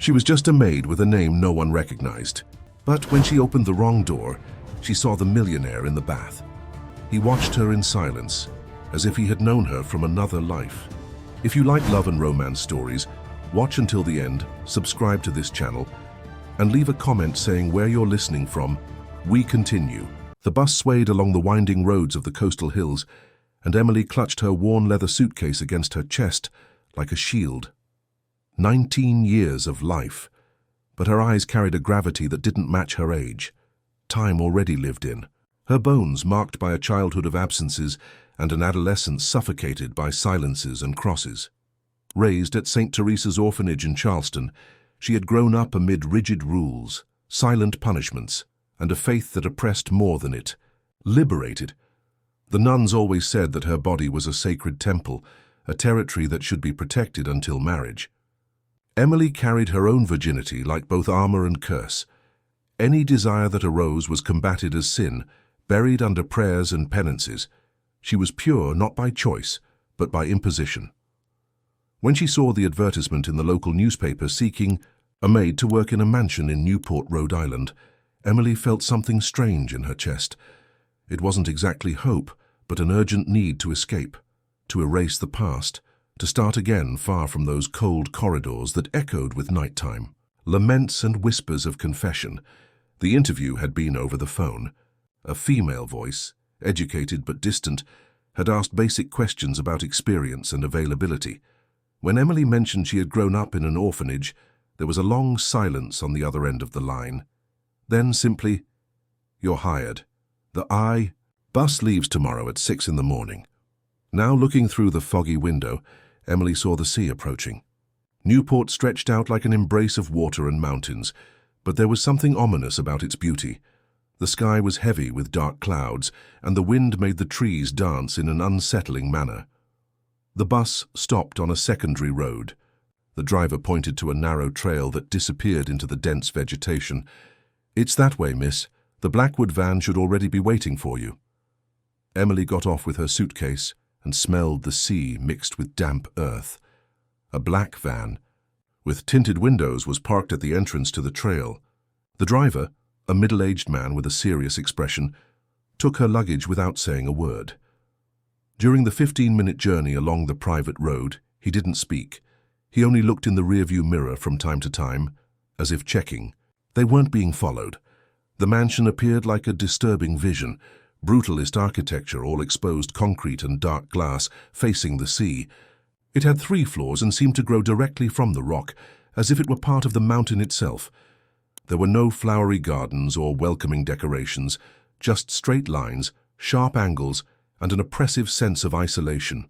She was just a maid with a name no one recognized. But when she opened the wrong door, she saw the millionaire in the bath. He watched her in silence, as if he had known her from another life. If you like love and romance stories, watch until the end, subscribe to this channel, and leave a comment saying where you're listening from. We continue. The bus swayed along the winding roads of the coastal hills, and Emily clutched her worn leather suitcase against her chest like a shield. 19 years of life, but her eyes carried a gravity that didn't match her age. Time already lived in. Her bones marked by a childhood of absences and an adolescence suffocated by silences and crosses. Raised at St. Teresa's orphanage in Charleston, she had grown up amid rigid rules, silent punishments, and a faith that oppressed more than it liberated. The nuns always said that her body was a sacred temple, a territory that should be protected until marriage. Emily carried her own virginity like both armor and curse. Any desire that arose was combated as sin, buried under prayers and penances. She was pure not by choice, but by imposition. When she saw the advertisement in the local newspaper seeking a maid to work in a mansion in Newport, Rhode Island, Emily felt something strange in her chest. It wasn't exactly hope, but an urgent need to escape, to erase the past, to start again far from those cold corridors that echoed with nighttime. Laments and whispers of confession. The interview had been over the phone. A female voice, educated but distant, had asked basic questions about experience and availability. When Emily mentioned she had grown up in an orphanage, there was a long silence on the other end of the line. Then simply, "You're hired. The bus leaves tomorrow at 6 in the morning." Now looking through the foggy window, Emily saw the sea approaching. Newport stretched out like an embrace of water and mountains, but there was something ominous about its beauty. The sky was heavy with dark clouds, and the wind made the trees dance in an unsettling manner. The bus stopped on a secondary road. The driver pointed to a narrow trail that disappeared into the dense vegetation. "It's that way, miss. The Blackwood van should already be waiting for you." Emily got off with her suitcase and smelled the sea mixed with damp earth. A black van, with tinted windows, was parked at the entrance to the trail. The driver, a middle-aged man with a serious expression, took her luggage without saying a word. During the 15-minute journey along the private road, he didn't speak. He only looked in the rearview mirror from time to time, as if checking. They weren't being followed. The mansion appeared like a disturbing vision, brutalist architecture, all exposed concrete and dark glass, facing the sea. It had 3 floors and seemed to grow directly from the rock, as if it were part of the mountain itself. There were no flowery gardens or welcoming decorations, just straight lines, sharp angles, and an oppressive sense of isolation.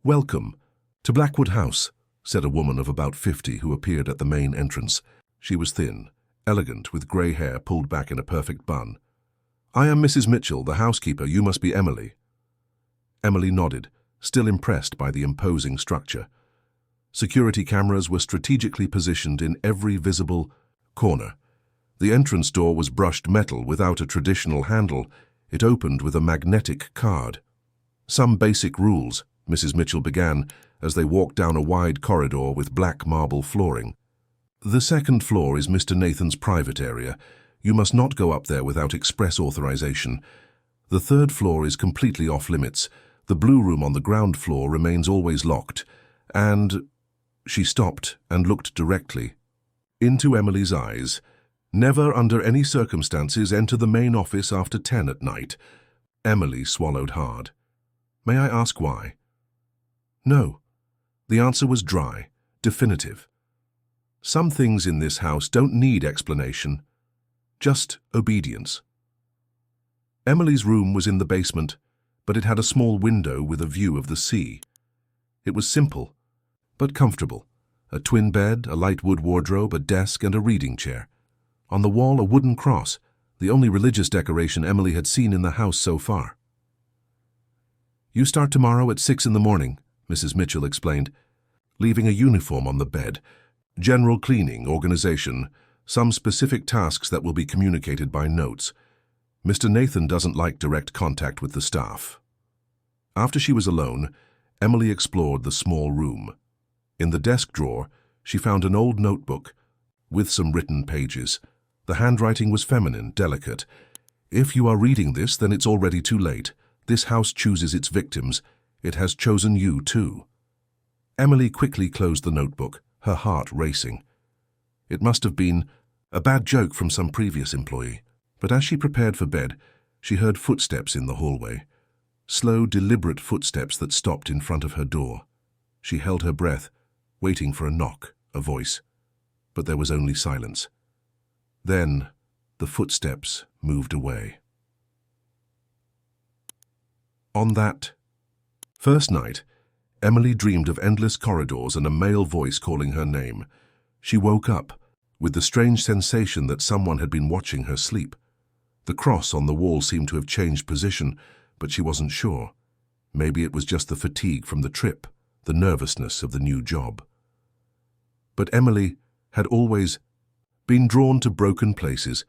"Welcome to Blackwood House," said a woman of about 50 who appeared at the main entrance. She was thin, elegant, with grey hair pulled back in a perfect bun. "I am Mrs. Mitchell, the housekeeper. You must be Emily." Emily nodded, still impressed by the imposing structure. Security cameras were strategically positioned in every visible corner. The entrance door was brushed metal without a traditional handle. It opened with a magnetic card. "Some basic rules," Mrs. Mitchell began, as they walked down a wide corridor with black marble flooring. "The second floor is Mr. Nathan's private area. You must not go up there without express authorization. The 3rd floor is completely off-limits. The blue room on the ground floor remains always locked. And—" She stopped and looked directly into Emily's eyes. "Never under any circumstances enter the main office after 10 at night." Emily swallowed hard. "May I ask why?" "No." The answer was dry, definitive. "Some things in this house don't need explanation. Just obedience." Emily's room was in the basement, but it had a small window with a view of the sea. It was simple, but comfortable. A twin bed, a light wood wardrobe, a desk, and a reading chair. On the wall, a wooden cross, the only religious decoration Emily had seen in the house so far. "You start tomorrow at 6 in the morning," Mrs. Mitchell explained, leaving a uniform on the bed. "General cleaning, organization, some specific tasks that will be communicated by notes. Mr. Nathan doesn't like direct contact with the staff." After she was alone, Emily explored the small room. In the desk drawer, she found an old notebook with some written pages. The handwriting was feminine, delicate. "If you are reading this, then it's already too late. This house chooses its victims. It has chosen you too." Emily quickly closed the notebook, her heart racing. It must have been a bad joke from some previous employee. But as she prepared for bed, she heard footsteps in the hallway. Slow, deliberate footsteps that stopped in front of her door. She held her breath, waiting for a knock, a voice. But there was only silence. Then, the footsteps moved away. On that first night, Emily dreamed of endless corridors and a male voice calling her name. She woke up with the strange sensation that someone had been watching her sleep. The cross on the wall seemed to have changed position, but she wasn't sure. Maybe it was just the fatigue from the trip, the nervousness of the new job. But Emily had always been drawn to broken places,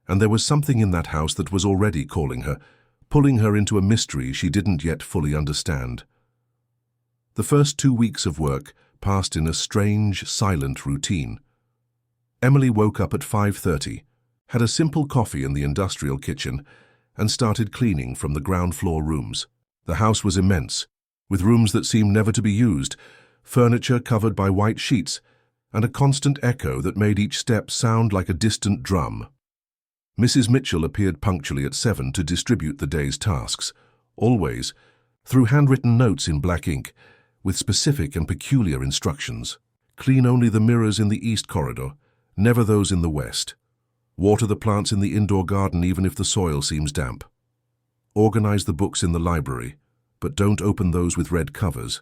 and there was something in that house that was already calling her, pulling her into a mystery she didn't yet fully understand. The first 2 weeks of work passed in a strange, silent routine. Emily woke up at 5:30, had a simple coffee in the industrial kitchen, and started cleaning from the ground floor rooms. The house was immense, with rooms that seemed never to be used, furniture covered by white sheets, and a constant echo that made each step sound like a distant drum. Mrs. Mitchell appeared punctually at 7 to distribute the day's tasks, always through handwritten notes in black ink, with specific and peculiar instructions. Clean only the mirrors in the east corridor, never those in the west. Water the plants in the indoor garden even if the soil seems damp. Organize the books in the library, but don't open those with red covers.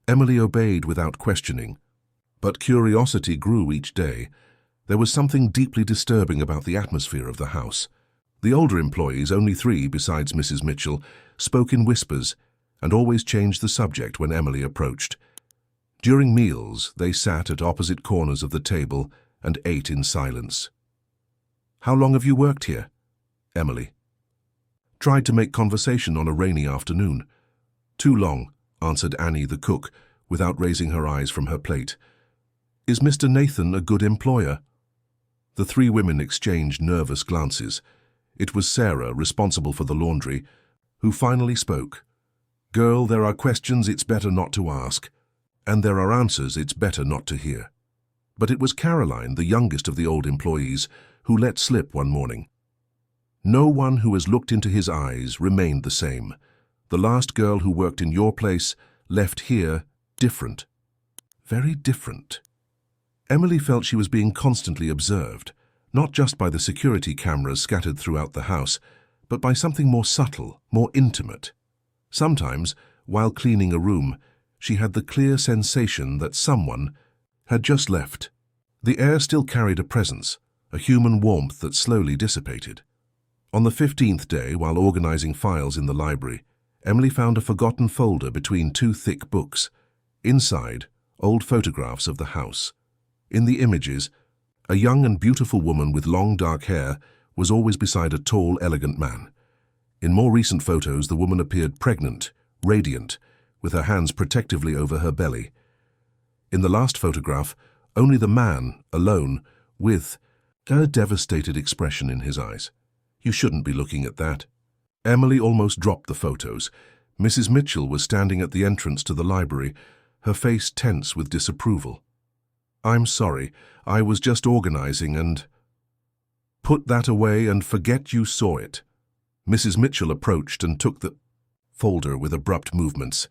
Emily obeyed without questioning, but curiosity grew each day. There was something deeply disturbing about the atmosphere of the house. The older employees, only 3 besides Mrs. Mitchell, spoke in whispers and always changed the subject when Emily approached. During meals, they sat at opposite corners of the table and ate in silence. "How long have you worked here?" Emily tried to make conversation on a rainy afternoon. "Too long," answered Annie the cook, without raising her eyes from her plate. "Is Mr. Nathan a good employer?" The 3 women exchanged nervous glances. It was Sarah, responsible for the laundry, who finally spoke. "Girl, there are questions it's better not to ask, and there are answers it's better not to hear." But it was Caroline, the youngest of the old employees, who let slip one morning. "No one who has looked into his eyes remained the same. The last girl who worked in your place left here different. Very different." Emily felt she was being constantly observed, not just by the security cameras scattered throughout the house, but by something more subtle, more intimate. Sometimes, while cleaning a room, she had the clear sensation that someone had just left. The air still carried a presence, a human warmth that slowly dissipated. On the 15th day, while organizing files in the library, Emily found a forgotten folder between 2 thick books. Inside, old photographs of the house. In the images, a young and beautiful woman with long dark hair was always beside a tall, elegant man. In more recent photos, the woman appeared pregnant, radiant, with her hands protectively over her belly. In the last photograph, only the man, alone, with a devastated expression in his eyes. "You shouldn't be looking at that." Emily almost dropped the photos. Mrs. Mitchell was standing at the entrance to the library, her face tense with disapproval. "I'm sorry, I was just organizing and—" "Put that away and forget you saw it." Mrs. Mitchell approached and took the folder with abrupt movements.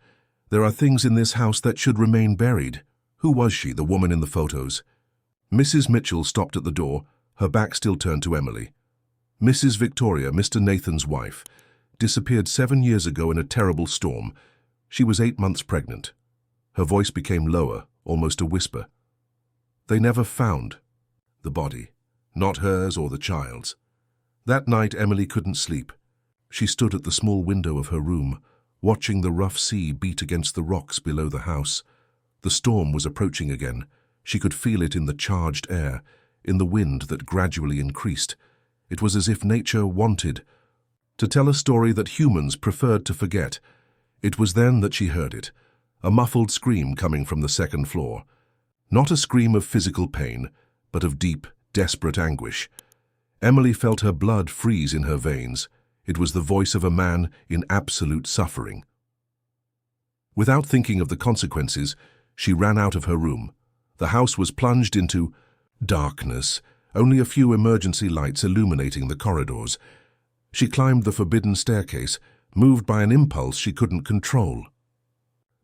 "There are things in this house that should remain buried." Who was she, the woman in the photos? Mrs. Mitchell stopped at the door, her back still turned to Emily. "Mrs. Victoria, Mr. Nathan's wife, disappeared 7 years ago in a terrible storm. She was 8 months pregnant." Her voice became lower, almost a whisper. "They never found the body, not hers or the child's." That night, Emily couldn't sleep. She stood at the small window of her room, watching the rough sea beat against the rocks below the house. The storm was approaching again. She could feel it in the charged air, in the wind that gradually increased. It was as if nature wanted to tell a story that humans preferred to forget. It was then that she heard it, a muffled scream coming from the second floor. Not a scream of physical pain, but of deep, desperate anguish. Emily felt her blood freeze in her veins. It was the voice of a man in absolute suffering. Without thinking of the consequences, she ran out of her room. The house was plunged into darkness, only a few emergency lights illuminating the corridors. She climbed the forbidden staircase, moved by an impulse she couldn't control.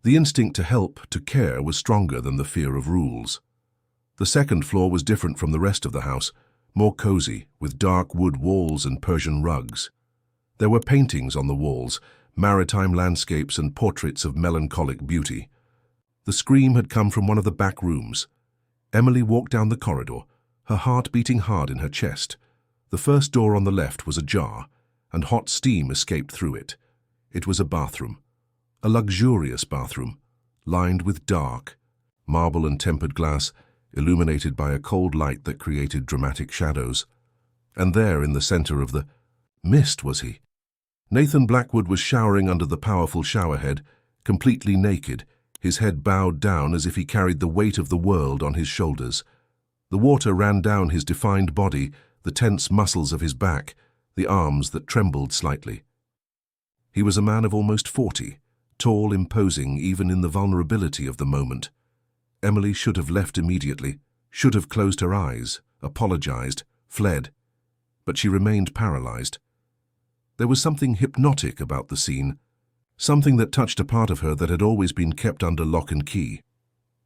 The instinct to help, to care, was stronger than the fear of rules. The second floor was different from the rest of the house, more cozy, with dark wood walls and Persian rugs. There were paintings on the walls, maritime landscapes and portraits of melancholic beauty. The scream had come from one of the back rooms. Emily walked down the corridor, her heart beating hard in her chest. The first door on the left was ajar, and hot steam escaped through it. It was a bathroom, a luxurious bathroom, lined with dark, marble and tempered glass, illuminated by a cold light that created dramatic shadows. And there, in the center of the mist, was he. Nathan Blackwood was showering under the powerful showerhead, completely naked, his head bowed down as if he carried the weight of the world on his shoulders. The water ran down his defined body, the tense muscles of his back, the arms that trembled slightly. He was a man of almost 40, tall, imposing even in the vulnerability of the moment. Emily should have left immediately, should have closed her eyes, apologized, fled. But she remained paralyzed. There was something hypnotic about the scene, something that touched a part of her that had always been kept under lock and key.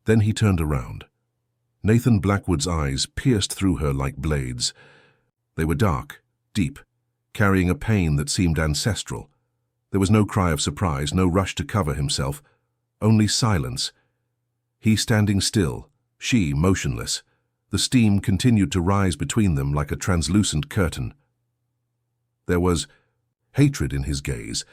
Then he turned around. Nathan Blackwood's eyes pierced through her like blades. They were dark, deep, carrying a pain that seemed ancestral. There was no cry of surprise, no rush to cover himself, only silence. He standing still, she motionless. The steam continued to rise between them like a translucent curtain. There was hatred in his gaze,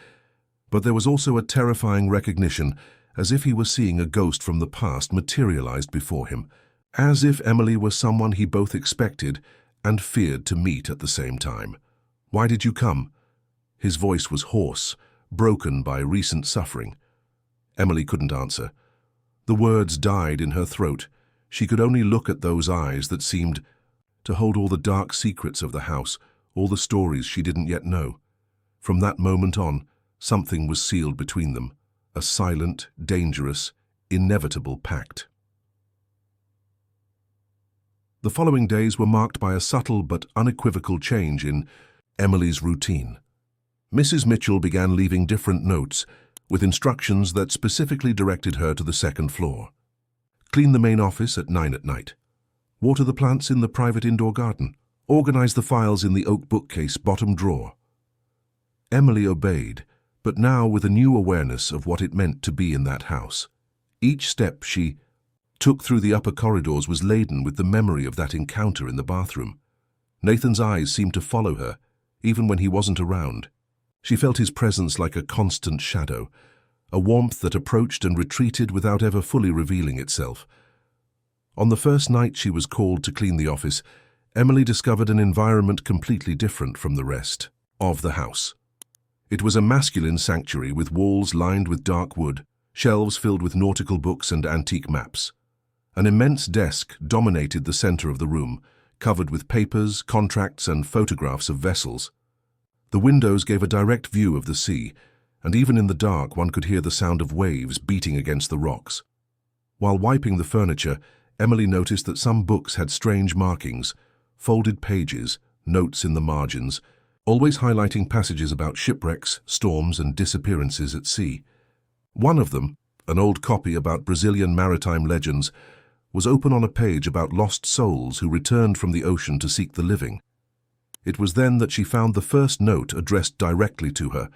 but there was also a terrifying recognition, as if he were seeing a ghost from the past materialized before him, as if Emily was someone he both expected and feared to meet at the same time. "Why did you come?" His voice was hoarse, broken by recent suffering. Emily couldn't answer. The words died in her throat. She could only look at those eyes that seemed to hold all the dark secrets of the house, all the stories she didn't yet know. From that moment on, something was sealed between them, a silent, dangerous, inevitable pact. The following days were marked by a subtle but unequivocal change in Emily's routine. Mrs. Mitchell began leaving different notes, with instructions that specifically directed her to the second floor. Clean the main office at 9 at night. Water the plants in the private indoor garden. Organize the files in the oak bookcase bottom drawer. Emily obeyed, but now with a new awareness of what it meant to be in that house. Each step she took through the upper corridors was laden with the memory of that encounter in the bathroom. Nathan's eyes seemed to follow her, even when he wasn't around. She felt his presence like a constant shadow, a warmth that approached and retreated without ever fully revealing itself. On the first night she was called to clean the office, Emily discovered an environment completely different from the rest of the house. It was a masculine sanctuary with walls lined with dark wood, shelves filled with nautical books and antique maps. An immense desk dominated the center of the room, covered with papers, contracts, and photographs of vessels. The windows gave a direct view of the sea, and even in the dark one could hear the sound of waves beating against the rocks. While wiping the furniture, Emily noticed that some books had strange markings, folded pages, notes in the margins, always highlighting passages about shipwrecks, storms, and disappearances at sea. One of them, an old copy about Brazilian maritime legends, was open on a page about lost souls who returned from the ocean to seek the living. It was then that she found the first note addressed directly to her.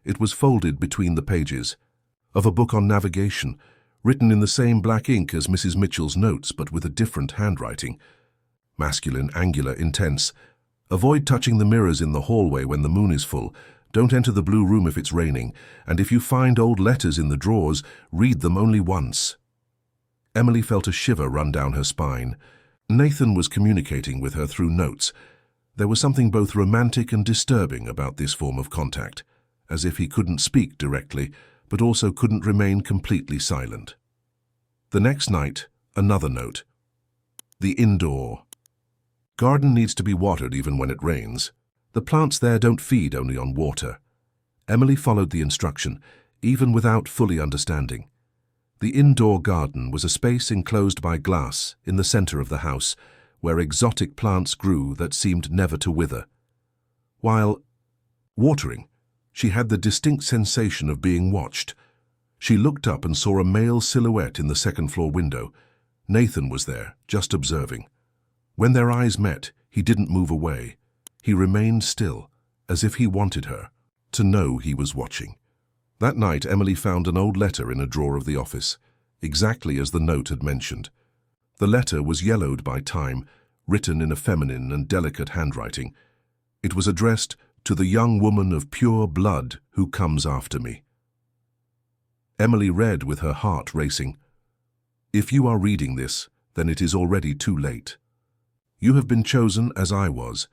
It was folded between the pages, of a book on navigation, written in the same black ink as Mrs. Mitchell's notes, but with a different handwriting. Masculine, angular, intense. Avoid touching the mirrors in the hallway when the moon is full. Don't enter the blue room if it's raining. And if you find old letters in the drawers, read them only once. Emily felt a shiver run down her spine. Nathan was communicating with her through notes. There was something both romantic and disturbing about this form of contact, as if he couldn't speak directly, but also couldn't remain completely silent. The next night, Another note. The indoor garden needs to be watered even when it rains. The plants there don't feed only on water. Emily followed the instruction, even without fully understanding. The indoor garden was a space enclosed by glass in the center of the house, where exotic plants grew that seemed never to wither. While watering, she had the distinct sensation of being watched. She looked up and saw a male silhouette in the second-floor window. Nathan was there, just observing. When their eyes met, he didn't move away. He remained still, as if he wanted her to know he was watching. That night, Emily found an old letter in a drawer of the office, exactly as the note had mentioned. The letter was yellowed by time, written in a feminine and delicate handwriting. It was addressed to the young woman of pure blood who comes after me. Emily read with her heart racing. If you are reading this, then it is already too late. You have been chosen as I was.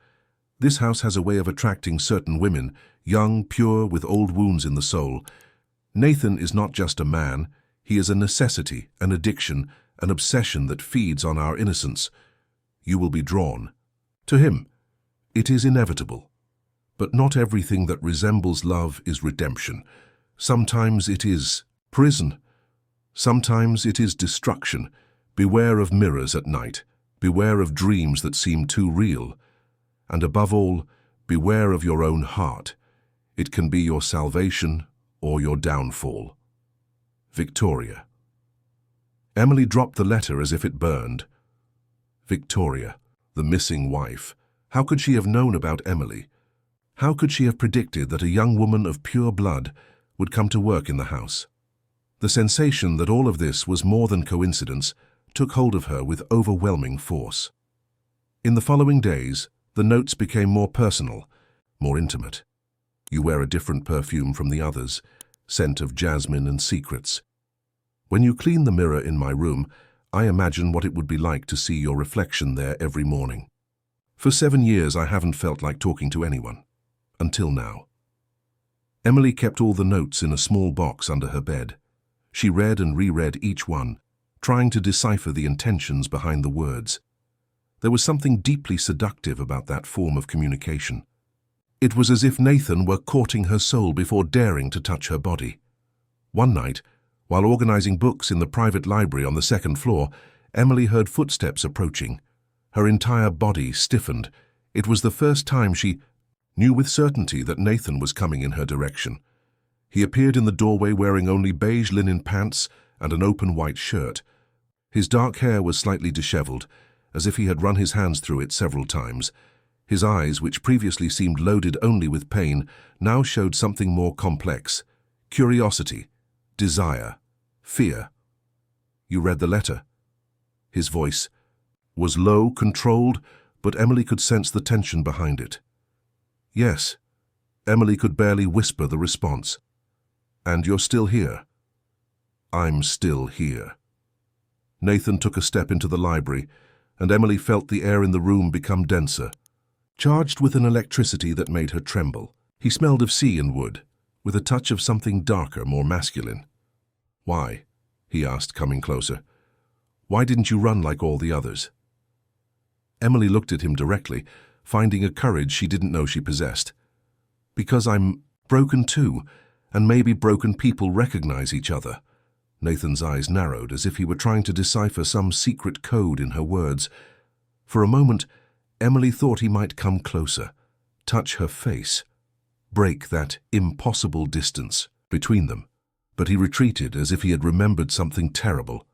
This house has a way of attracting certain women, young, pure, with old wounds in the soul. Nathan is not just a man. He is a necessity, an addiction, an obsession that feeds on our innocence. You will be drawn to him. It is inevitable. But not everything that resembles love is redemption. Sometimes it is prison. Sometimes it is destruction. Beware of mirrors at night. Beware of dreams that seem too real. And above all, beware of your own heart. It can be your salvation or your downfall. Victoria. Emily dropped the letter as if it burned. Victoria, the missing wife. How could she have known about Emily? How could she have predicted that a young woman of pure blood would come to work in the house? The sensation that all of this was more than coincidence took hold of her with overwhelming force. In the following days, the notes became more personal, more intimate. You wear a different perfume from the others, scent of jasmine and secrets. When you clean the mirror in my room, I imagine what it would be like to see your reflection there every morning. For 7 years, I haven't felt like talking to anyone. Until now. Emily kept all the notes in a small box under her bed. She read and reread each one, trying to decipher the intentions behind the words. There was something deeply seductive about that form of communication. It was as if Nathan were courting her soul before daring to touch her body. One night, while organizing books in the private library on the second floor, Emily heard footsteps approaching. Her entire body stiffened. It was the first time she knew with certainty that Nathan was coming in her direction. He appeared in the doorway wearing only beige linen pants and an open white shirt. His dark hair was slightly disheveled, as if he had run his hands through it several times. His eyes, which previously seemed loaded only with pain, now showed something more complex: curiosity, desire, fear. You read the letter? His voice was low, controlled, but Emily could sense the tension behind it. Yes. Emily could barely whisper the response. And you're still here? I'm still here. Nathan took a step into the library, and Emily felt the air in the room become denser, charged with an electricity that made her tremble. He smelled of sea and wood, with a touch of something darker, more masculine. Why? He asked, coming closer. Why didn't you run like all the others? Emily looked at him directly, finding a courage she didn't know she possessed. Because I'm broken too, and maybe broken people recognize each other. Nathan's eyes narrowed, as if he were trying to decipher some secret code in her words. For a moment, Emily thought he might come closer, touch her face, break that impossible distance between them. But he retreated as if he had remembered something terrible.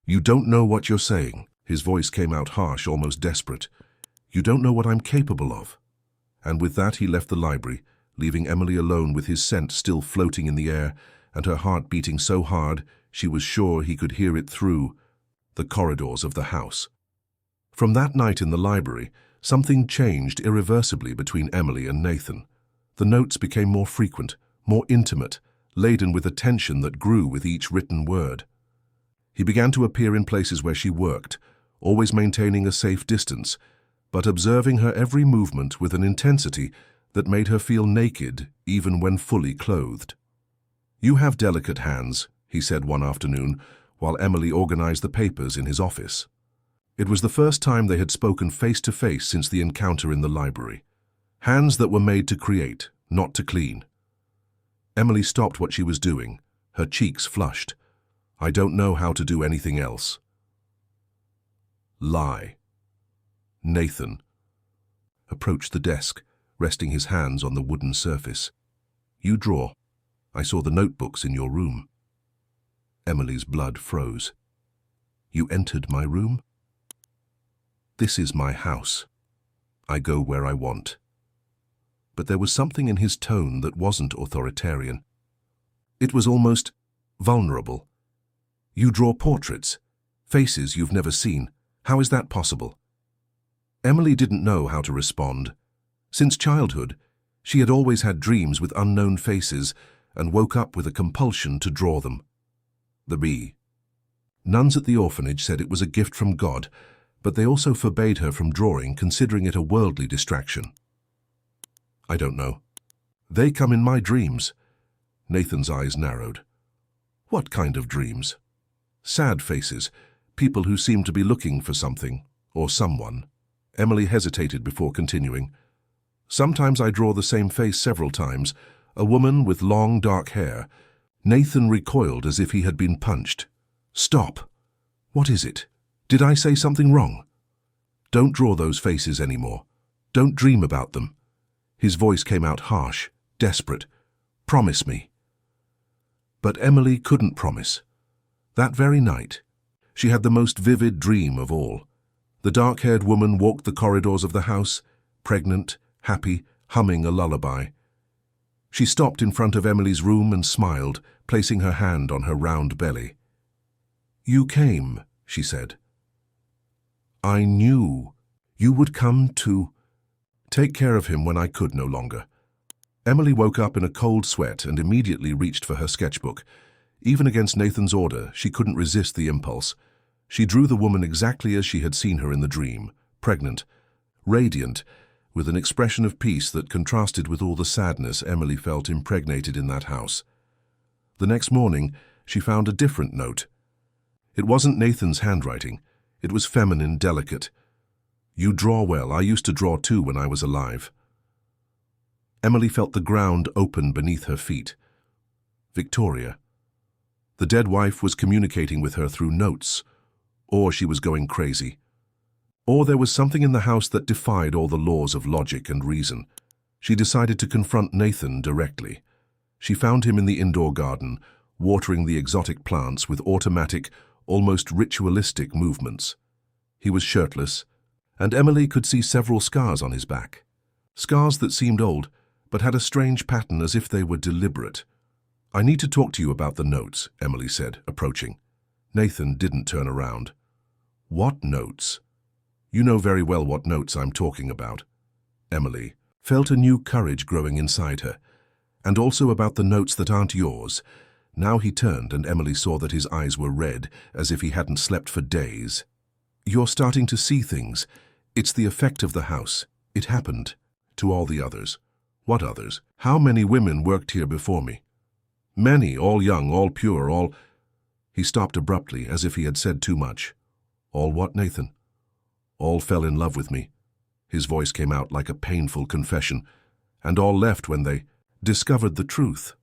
You don't know what you're saying. His voice came out harsh, almost desperate. You don't know what I'm capable of. And with that he left the library, leaving Emily alone with his scent still floating in the air and her heart beating so hard she was sure he could hear it through the corridors of the house. From that night in the library, something changed irreversibly between Emily and Nathan. The notes became more frequent, more intimate, laden with a tension that grew with each written word. He began to appear in places where she worked, always maintaining a safe distance, but observing her every movement with an intensity that made her feel naked even when fully clothed. You have delicate hands, he said one afternoon, while Emily organized the papers in his office. It was the first time they had spoken face to face since the encounter in the library. Hands that were made to create, not to clean. Emily stopped what she was doing, her cheeks flushed. I don't know how to do anything else. Lie. Nathan approached the desk, resting his hands on the wooden surface. You draw. I saw the notebooks in your room. Emily's blood froze. You entered my room? This is my house. I go where I want. But there was something in his tone that wasn't authoritarian. It was almost vulnerable. You draw portraits, faces you've never seen. How is that possible? Emily didn't know how to respond. Since childhood, she had always had dreams with unknown faces and woke up with a compulsion to draw them. The bee. Nuns at the orphanage said it was a gift from God, but they also forbade her from drawing, considering it a worldly distraction. I don't know. They come in my dreams. Nathan's eyes narrowed. What kind of dreams? Sad faces, people who seem to be looking for something, or someone. Emily hesitated before continuing. Sometimes I draw the same face several times, a woman with long dark hair. Nathan recoiled as if he had been punched. Stop. What is it? Did I say something wrong? Don't draw those faces anymore. Don't dream about them. His voice came out harsh, desperate. Promise me. But Emily couldn't promise. That very night, she had the most vivid dream of all. The dark-haired woman walked the corridors of the house, pregnant, happy, humming a lullaby. She stopped in front of Emily's room and smiled, placing her hand on her round belly. You came, she said. I knew you would come to take care of him when I could no longer. Emily woke up in a cold sweat and immediately reached for her sketchbook. Even against Nathan's order, she couldn't resist the impulse. She drew the woman exactly as she had seen her in the dream, pregnant, radiant, with an expression of peace that contrasted with all the sadness Emily felt impregnated in that house. The next morning, she found a different note. It wasn't Nathan's handwriting. It was feminine, delicate. You draw well. I used to draw too when I was alive. Emily felt the ground open beneath her feet. Victoria. The dead wife was communicating with her through notes, or she was going crazy. Or there was something in the house that defied all the laws of logic and reason. She decided to confront Nathan directly. She found him in the indoor garden, watering the exotic plants with automatic, almost ritualistic movements. He was shirtless, and Emily could see several scars on his back. Scars that seemed old, but had a strange pattern as if they were deliberate. I need to talk to you about the notes, Emily said, approaching. Nathan didn't turn around. What notes? You know very well what notes I'm talking about. Emily felt a new courage growing inside her, and also about the notes that aren't yours. Now he turned and Emily saw that his eyes were red, as if he hadn't slept for days. You're starting to see things. It's the effect of the house. It happened to all the others. What others? How many women worked here before me? Many, all young, all pure, all... He stopped abruptly, as if he had said too much. All what, Nathan? All fell in love with me. His voice came out like a painful confession, and all left when they discovered the truth.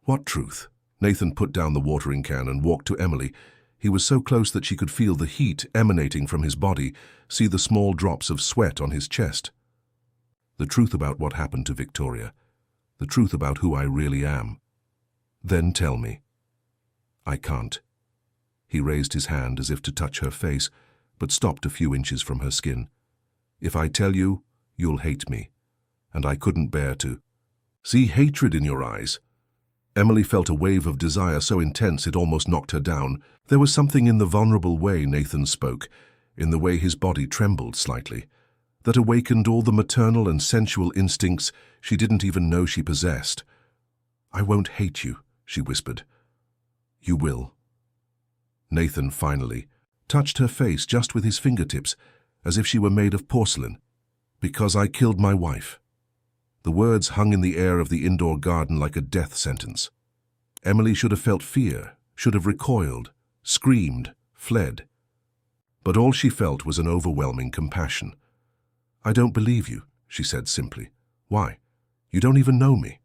What truth? Nathan put down the watering can and walked to Emily. He was so close that she could feel the heat emanating from his body, see the small drops of sweat on his chest. The truth about what happened to Victoria. The truth about who I really am. Then tell me. I can't. He raised his hand as if to touch her face, but stopped a few inches from her skin. If I tell you, you'll hate me, and I couldn't bear to. See hatred in your eyes. Emily felt a wave of desire so intense it almost knocked her down. There was something in the vulnerable way Nathan spoke, in the way his body trembled slightly, that awakened all the maternal and sensual instincts she didn't even know she possessed. I won't hate you, she whispered. You will. Nathan finally touched her face just with his fingertips, as if she were made of porcelain. Because I killed my wife. The words hung in the air of the indoor garden like a death sentence. Emily should have felt fear, should have recoiled, screamed, fled. But all she felt was an overwhelming compassion. "I don't believe you," she said simply. "Why? You don't even know me."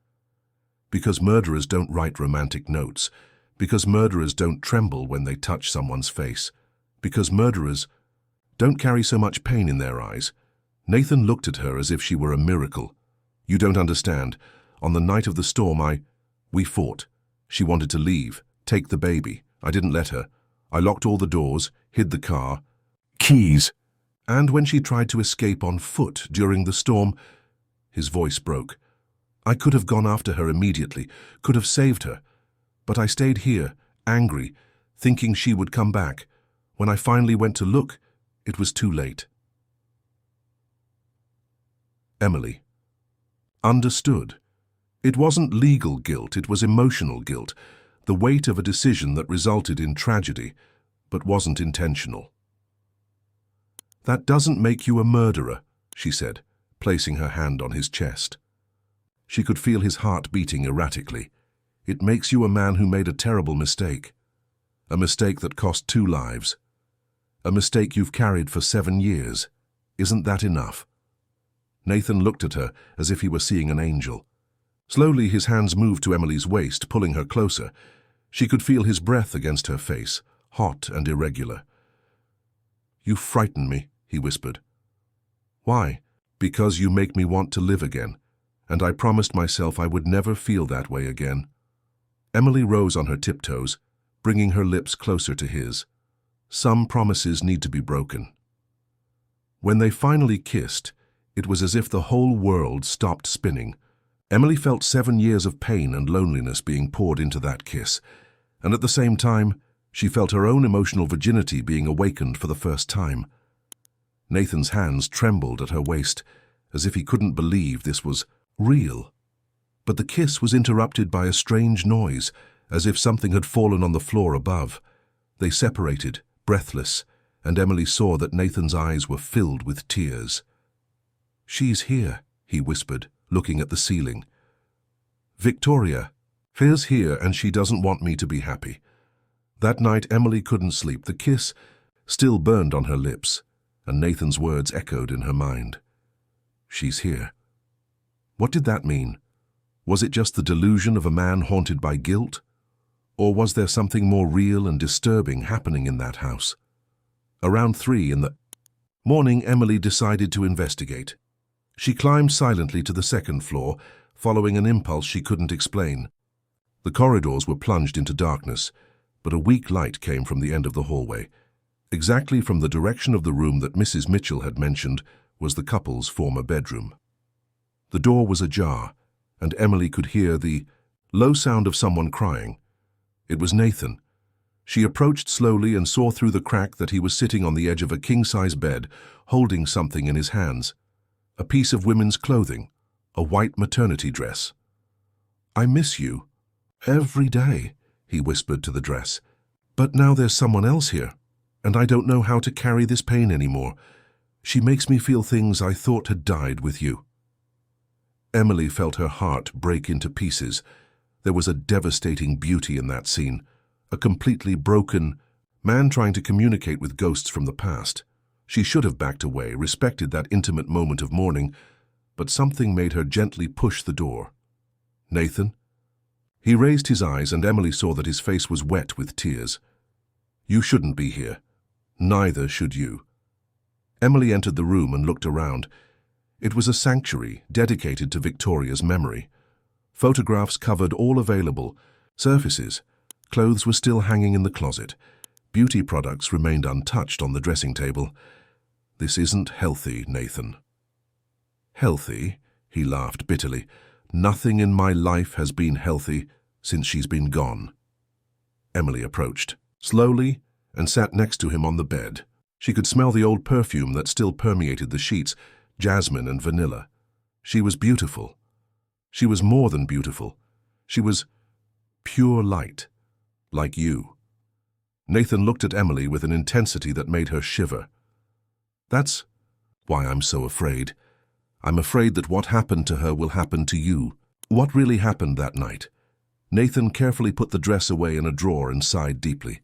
"Because murderers don't write romantic notes. Because murderers don't tremble when they touch someone's face. Because murderers don't carry so much pain in their eyes." Nathan looked at her as if she were a miracle. "You don't understand. On the night of the storm, we fought. She wanted to leave, take the baby. I didn't let her. I locked all the doors, hid the car, keys. And when she tried to escape on foot during the storm," his voice broke, "I could have gone after her immediately, could have saved her. But I stayed here, angry, thinking she would come back. When I finally went to look, it was too late." Emily understood. It wasn't legal guilt, it was emotional guilt, the weight of a decision that resulted in tragedy, but wasn't intentional. "That doesn't make you a murderer," she said, placing her hand on his chest. She could feel his heart beating erratically. "It makes you a man who made a terrible mistake. A mistake that cost 2 lives. A mistake you've carried for 7 years. Isn't that enough?" Nathan looked at her as if he were seeing an angel. Slowly his hands moved to Emily's waist, pulling her closer. She could feel his breath against her face, hot and irregular. "You frighten me," he whispered. "Why?" "Because you make me want to live again, and I promised myself I would never feel that way again." Emily rose on her tiptoes, bringing her lips closer to his. Some promises need to be broken. When they finally kissed, it was as if the whole world stopped spinning. Emily felt 7 years of pain and loneliness being poured into that kiss, and at the same time, she felt her own emotional virginity being awakened for the first time. Nathan's hands trembled at her waist, as if he couldn't believe this was real. But the kiss was interrupted by a strange noise, as if something had fallen on the floor above. They separated, breathless, and Emily saw that Nathan's eyes were filled with tears. "She's here," he whispered, looking at the ceiling. "Victoria. Fear's here and she doesn't want me to be happy." That night Emily couldn't sleep. The kiss still burned on her lips, and Nathan's words echoed in her mind. "She's here." What did that mean? Was it just the delusion of a man haunted by guilt? Or was there something more real and disturbing happening in that house? Around 3 in the morning, Emily decided to investigate. She climbed silently to the 2nd floor, following an impulse she couldn't explain. The corridors were plunged into darkness, but a weak light came from the end of the hallway. Exactly from the direction of the room that Mrs. Mitchell had mentioned was the couple's former bedroom. The door was ajar, and Emily could hear the low sound of someone crying. It was Nathan. She approached slowly and saw through the crack that he was sitting on the edge of a king-size bed, holding something in his hands. A piece of women's clothing, a white maternity dress. "I miss you. Every day," he whispered to the dress. "But now there's someone else here, and I don't know how to carry this pain anymore. She makes me feel things I thought had died with you." Emily felt her heart break into pieces. There was a devastating beauty in that scene, a completely broken man trying to communicate with ghosts from the past. She should have backed away, respected that intimate moment of mourning, but something made her gently push the door. "Nathan?" He raised his eyes, and Emily saw that his face was wet with tears. "You shouldn't be here. Neither should you." Emily entered the room and looked around. It was a sanctuary dedicated to Victoria's memory. Photographs covered all available surfaces. Clothes were still hanging in the closet. Beauty products remained untouched on the dressing table. "This isn't healthy, Nathan." "Healthy?" He laughed bitterly. "Nothing in my life has been healthy since she's been gone." Emily approached, slowly, and sat next to him on the bed. She could smell the old perfume that still permeated the sheets, jasmine and vanilla. She was beautiful. She was more than beautiful. She was pure light, like you. Nathan looked at Emily with an intensity that made her shiver. "That's why I'm so afraid. I'm afraid that what happened to her will happen to you." What really happened that night? Nathan carefully put the dress away in a drawer and sighed deeply.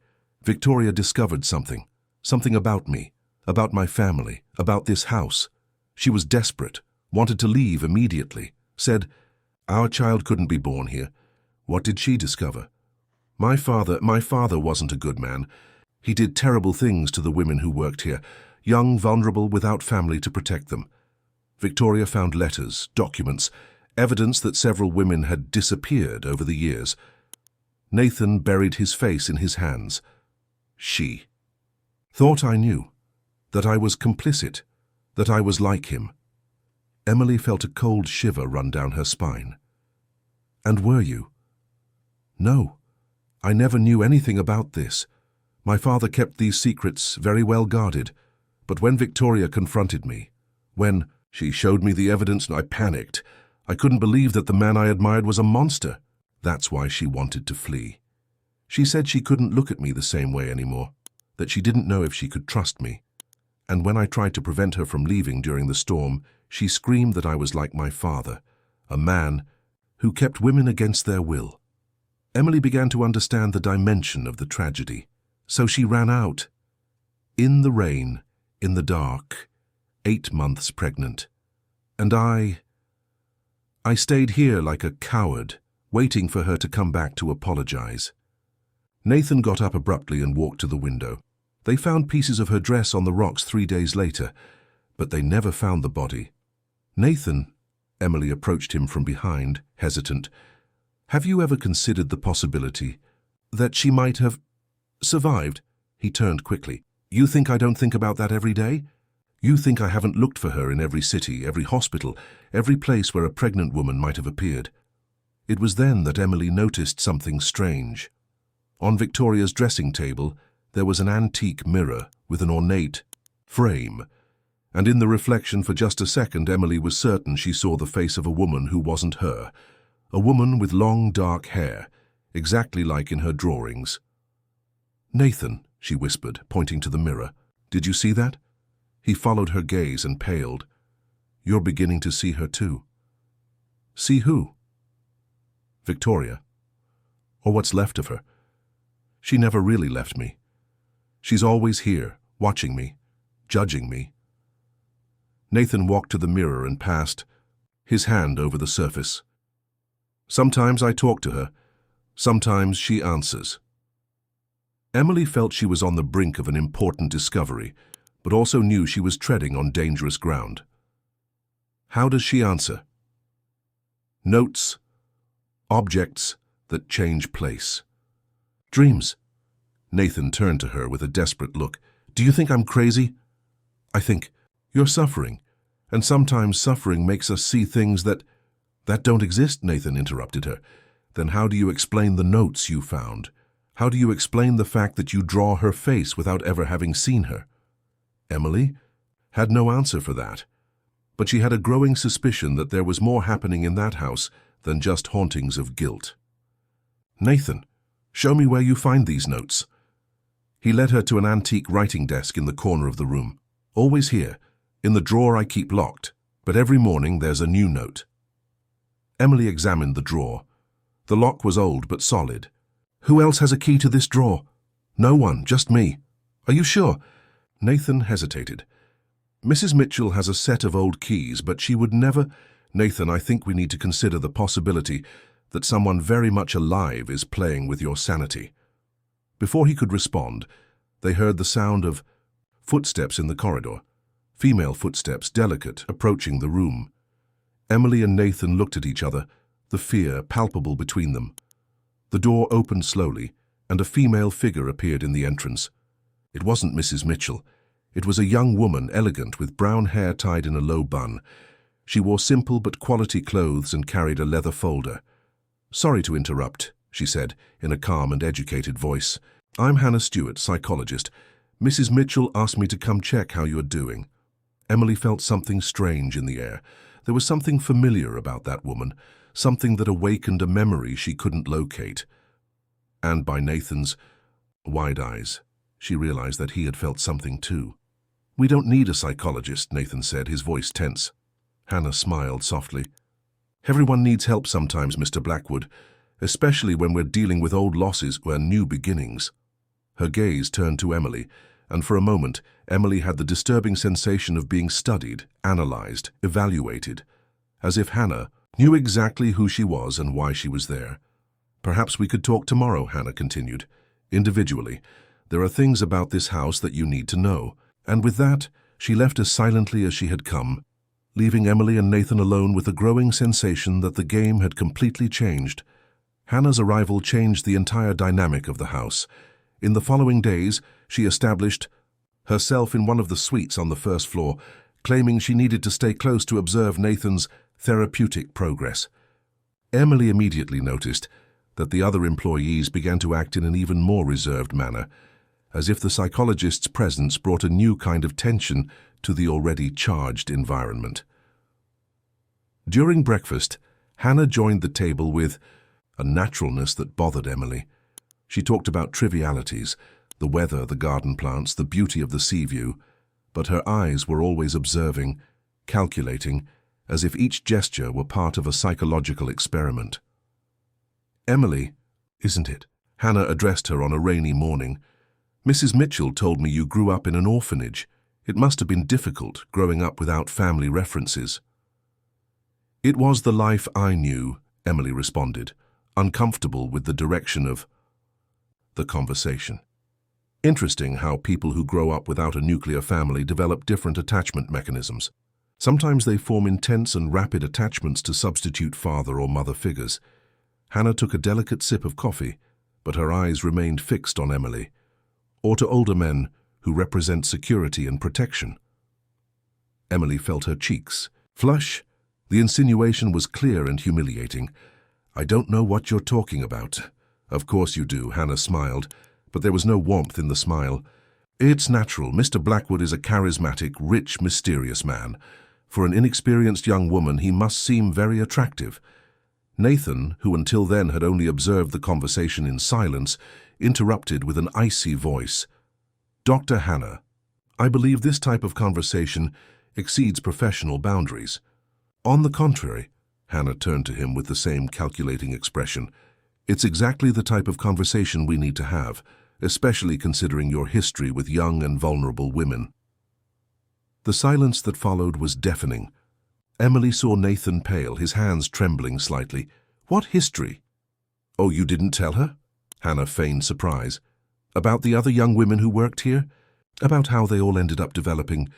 Victoria discovered something. Something about me, about my family, about this house. She was desperate, wanted to leave immediately, said, "Our child couldn't be born here." What did she discover? My father wasn't a good man. He did terrible things to the women who worked here, young, vulnerable, without family to protect them. Victoria found letters, documents, evidence that several women had disappeared over the years. Nathan buried his face in his hands. She thought I knew, that I was complicit, that I was like him. Emily felt a cold shiver run down her spine. "And were you?" "No, I never knew anything about this. My father kept these secrets very well guarded. But when Victoria confronted me, when she showed me the evidence, I panicked. I couldn't believe that the man I admired was a monster. That's why she wanted to flee. She said she couldn't look at me the same way anymore, that she didn't know if she could trust me. And when I tried to prevent her from leaving during the storm, she screamed that I was like my father, a man who kept women against their will." Emily began to understand the dimension of the tragedy. So she ran out. In the rain, in the dark, 8 months pregnant. And I stayed here like a coward, waiting for her to come back to apologize. Nathan got up abruptly and walked to the window. They found pieces of her dress on the rocks 3 days later, but they never found the body. "Nathan," Emily approached him from behind, hesitant, "have you ever considered the possibility that she might have survived?" He turned quickly. "You think I don't think about that every day? You think I haven't looked for her in every city, every hospital, every place where a pregnant woman might have appeared?" It was then that Emily noticed something strange. On Victoria's dressing table, there was an antique mirror with an ornate frame, and in the reflection for just a second, Emily was certain she saw the face of a woman who wasn't her, a woman with long dark hair, exactly like in her drawings. "Nathan," she whispered, pointing to the mirror, "did you see that?" He followed her gaze and paled. "You're beginning to see her too." "See who?" "Victoria. Or what's left of her. She never really left me. She's always here, watching me, judging me." Nathan walked to the mirror and passed, his hand over the surface. "Sometimes I talk to her, sometimes she answers." Emily felt she was on the brink of an important discovery, but also knew she was treading on dangerous ground. "How does she answer?" "Notes, objects that change place." "Dreams." Nathan turned to her with a desperate look. "Do you think I'm crazy?" "I think you're suffering, and sometimes suffering makes us see things that don't exist," Nathan interrupted her. "Then how do you explain the notes you found? How do you explain the fact that you draw her face without ever having seen her?" Emily had no answer for that, but she had a growing suspicion that there was more happening in that house than just hauntings of guilt. "Nathan, show me where you find these notes." He led her to an antique writing desk in the corner of the room. "Always here, in the drawer I keep locked, but every morning there's a new note." Emily examined the drawer. The lock was old but solid. "Who else has a key to this drawer?" "No one, just me." "Are you sure?" Nathan hesitated. "Mrs. Mitchell has a set of old keys, but she would never—" "Nathan, I think we need to consider the possibility that someone very much alive is playing with your sanity." Before he could respond, they heard the sound of footsteps in the corridor, female footsteps, delicate, approaching the room. Emily and Nathan looked at each other, the fear palpable between them. The door opened slowly, and a female figure appeared in the entrance. It wasn't Mrs. Mitchell. It was a young woman, elegant, with brown hair tied in a low bun. She wore simple but quality clothes and carried a leather folder. "Sorry to interrupt," she said, in a calm and educated voice. "I'm Hannah Stewart, psychologist. Mrs. Mitchell asked me to come check how you're doing." Emily felt something strange in the air. There was something familiar about that woman, something that awakened a memory she couldn't locate. And by Nathan's wide eyes, she realized that he had felt something too. "We don't need a psychologist," Nathan said, his voice tense. Hannah smiled softly. "Everyone needs help sometimes, Mr. Blackwood, especially when we're dealing with old losses or new beginnings." Her gaze turned to Emily, and for a moment, Emily had the disturbing sensation of being studied, analyzed, evaluated, as if Hannah knew exactly who she was and why she was there. "Perhaps we could talk tomorrow," Hannah continued. "Individually. There are things about this house that you need to know." And with that, she left as silently as she had come, leaving Emily and Nathan alone with a growing sensation that the game had completely changed. Hannah's arrival changed the entire dynamic of the house. In the following days, she established herself in one of the suites on the first floor, claiming she needed to stay close to observe Nathan's therapeutic progress. Emily immediately noticed that the other employees began to act in an even more reserved manner, as if the psychologist's presence brought a new kind of tension to the already charged environment. During breakfast, Hannah joined the table with a naturalness that bothered Emily. She talked about trivialities, the weather, the garden plants, the beauty of the sea view, but her eyes were always observing, calculating, as if each gesture were part of a psychological experiment. "Emily, isn't it?" Hannah addressed her on a rainy morning. "Mrs. Mitchell told me you grew up in an orphanage. It must have been difficult growing up without family references." "It was the life I knew," Emily responded, uncomfortable with the direction of the conversation. Interesting how people who grow up without a nuclear family develop different attachment mechanisms. Sometimes they form intense and rapid attachments to substitute father or mother figures. Hannah took a delicate sip of coffee, but her eyes remained fixed on Emily, or to older men who represent security and protection. Emily felt her cheeks flush. The insinuation was clear and humiliating. "I don't know what you're talking about." "Of course you do," Hannah smiled, but there was no warmth in the smile. "It's natural. Mr. Blackwood is a charismatic, rich, mysterious man. For an inexperienced young woman, he must seem very attractive." Nathan, who until then had only observed the conversation in silence, interrupted with an icy voice. "Dr. Hannah, I believe this type of conversation exceeds professional boundaries." "On the contrary," Hannah turned to him with the same calculating expression. "It's exactly the type of conversation we need to have, especially considering your history with young and vulnerable women." The silence that followed was deafening. Emily saw Nathan pale, his hands trembling slightly. "What history?" "Oh, you didn't tell her?" Hannah feigned surprise. "About the other young women who worked here? About how they all ended up developing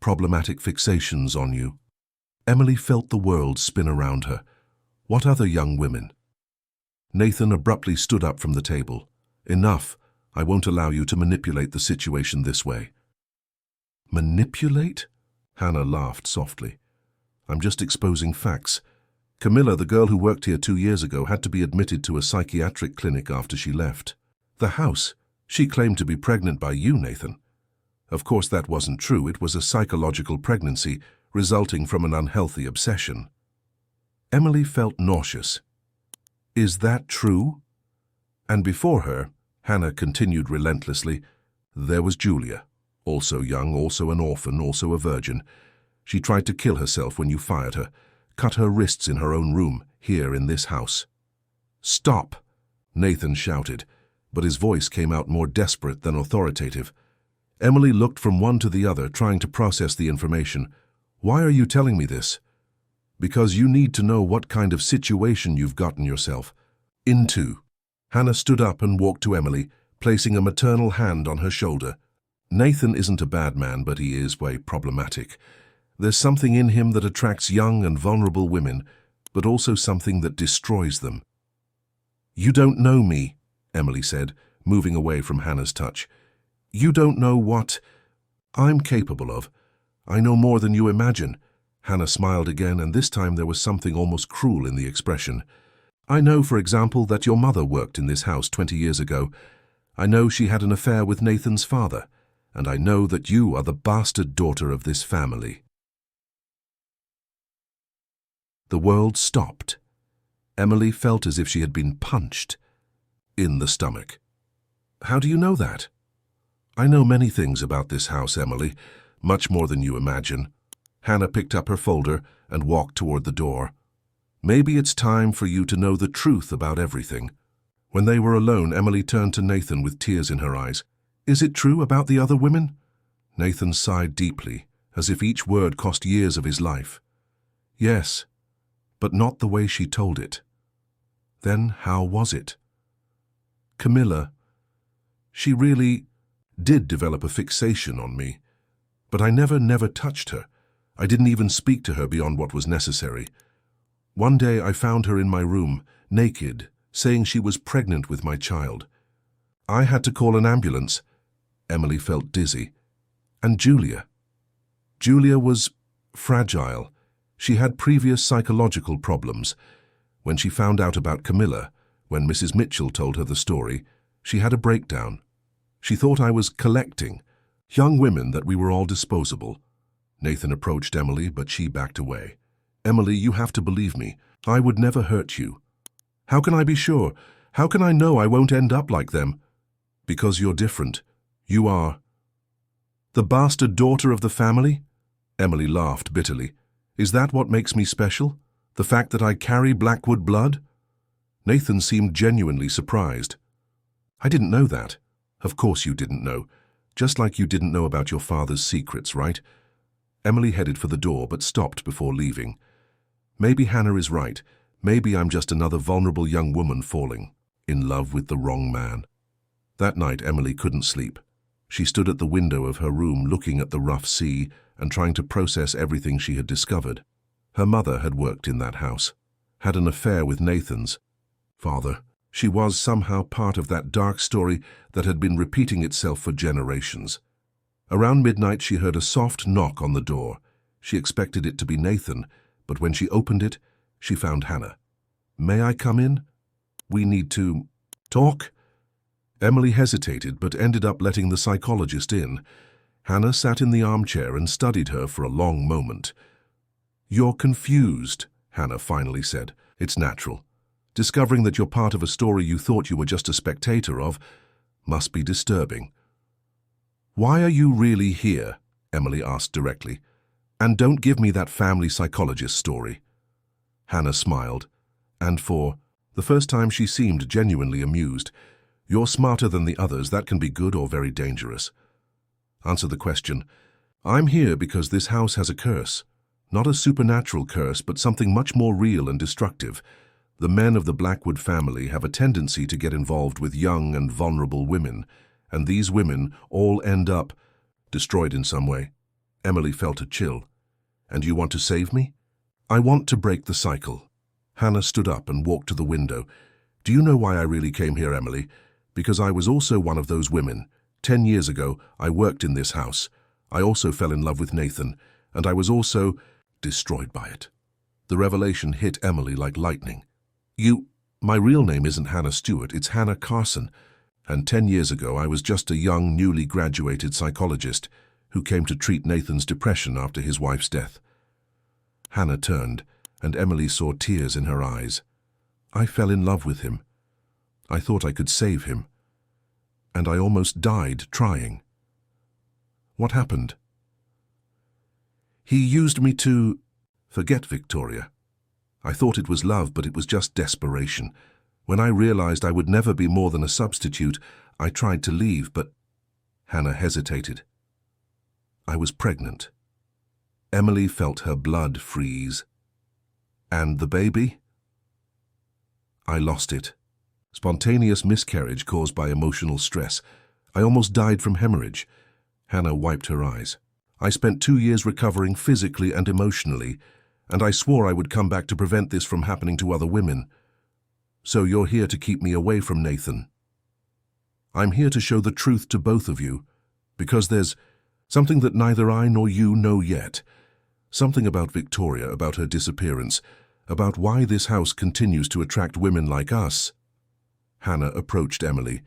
problematic fixations on you?" Emily felt the world spin around her. What other young women? Nathan abruptly stood up from the table. "Enough. I won't allow you to manipulate the situation this way." "Manipulate?" Hannah laughed softly. "I'm just exposing facts. Camilla, the girl who worked here 2 years ago, had to be admitted to a psychiatric clinic after she left the house. She claimed to be pregnant by you, Nathan. Of course, that wasn't true. It was a psychological pregnancy resulting from an unhealthy obsession." Emily felt nauseous. "Is that true?" And before her, Hannah continued relentlessly, there was Julia, also young, also an orphan, also a virgin. She tried to kill herself when you fired her, cut her wrists in her own room, here in this house. "Stop!" Nathan shouted, but his voice came out more desperate than authoritative. Emily looked from one to the other, trying to process the information. "Why are you telling me this?" "Because you need to know what kind of situation you've gotten yourself into." Hannah stood up and walked to Emily, placing a maternal hand on her shoulder. "Nathan isn't a bad man, but he is way problematic. There's something in him that attracts young and vulnerable women, but also something that destroys them." "You don't know me," Emily said, moving away from Hannah's touch. "You don't know what I'm capable of. I know more than you imagine." Hannah smiled again, and this time there was something almost cruel in the expression. "I know, for example, that your mother worked in this house 20 years ago. I know she had an affair with Nathan's father, and I know that you are the bastard daughter of this family." The world stopped. Emily felt as if she had been punched in the stomach. "How do you know that?" "I know many things about this house, Emily, much more than you imagine." Hannah picked up her folder and walked toward the door. "Maybe it's time for you to know the truth about everything." When they were alone, Emily turned to Nathan with tears in her eyes. "Is it true about the other women?" Nathan sighed deeply, as if each word cost years of his life. "Yes, but not the way she told it." "Then how was it?" "Camilla, she really did develop a fixation on me. But I never touched her. I didn't even speak to her beyond what was necessary. One day I found her in my room, naked, saying she was pregnant with my child. I had to call an ambulance." Emily felt dizzy. "And Julia?" "Julia was fragile. She had previous psychological problems. When she found out about Camilla, when Mrs. Mitchell told her the story, she had a breakdown. She thought I was collecting young women, that we were all disposable." Nathan approached Emily, but she backed away. "Emily, you have to believe me. I would never hurt you." "How can I be sure? How can I know I won't end up like them?" "Because you're different. You are the bastard daughter of the family?" Emily laughed bitterly. "Is that what makes me special? The fact that I carry Blackwood blood?" Nathan seemed genuinely surprised. "I didn't know that." "Of course you didn't know. Just like you didn't know about your father's secrets, right?" Emily headed for the door but stopped before leaving. "Maybe Hannah is right. Maybe I'm just another vulnerable young woman falling in love with the wrong man." That night Emily couldn't sleep. She stood at the window of her room looking at the rough sea and trying to process everything she had discovered. Her mother had worked in that house, had an affair with Nathan's father. She was somehow part of that dark story that had been repeating itself for generations. Around midnight she heard a soft knock on the door. She expected it to be Nathan, but when she opened it, she found Hannah. "May I come in? We need to talk." Emily hesitated but ended up letting the psychologist in. Hannah sat in the armchair and studied her for a long moment. "You're confused," Hannah finally said. "It's natural. Discovering that you're part of a story you thought you were just a spectator of must be disturbing." "Why are you really here?" Emily asked directly. "And don't give me that family psychologist story." Hannah smiled, and for the first time she seemed genuinely amused. "You're smarter than the others. That can be good or very dangerous." "Answer the question." "I'm here because this house has a curse. Not a supernatural curse, but something much more real and destructive. The men of the Blackwood family have a tendency to get involved with young and vulnerable women, and these women all end up destroyed in some way." Emily felt a chill. "And you want to save me?" "I want to break the cycle." Hannah stood up and walked to the window. "Do you know why I really came here, Emily? Because I was also one of those women. 10 years ago, I worked in this house. I also fell in love with Nathan, and I was also destroyed by it." The revelation hit Emily like lightning. My real name isn't Hannah Stewart, it's Hannah Carson. And 10 years ago, I was just a young, newly graduated psychologist who came to treat Nathan's depression after his wife's death." Hannah turned, and Emily saw tears in her eyes. "I fell in love with him. I thought I could save him. And I almost died trying." "What happened?" "He used me to forget Victoria. I thought it was love, but it was just desperation. When I realized I would never be more than a substitute, I tried to leave, but—" Hannah hesitated. "I was pregnant." Emily felt her blood freeze. "And the baby?" "I lost it. Spontaneous miscarriage caused by emotional stress. I almost died from hemorrhage." Hannah wiped her eyes. "I spent 2 years recovering physically and emotionally, and I swore I would come back to prevent this from happening to other women. So you're here to keep me away from Nathan?" "I'm here to show the truth to both of you, because there's something that neither I nor you know yet. Something about Victoria, about her disappearance, about why this house continues to attract women like us." Hannah approached Emily.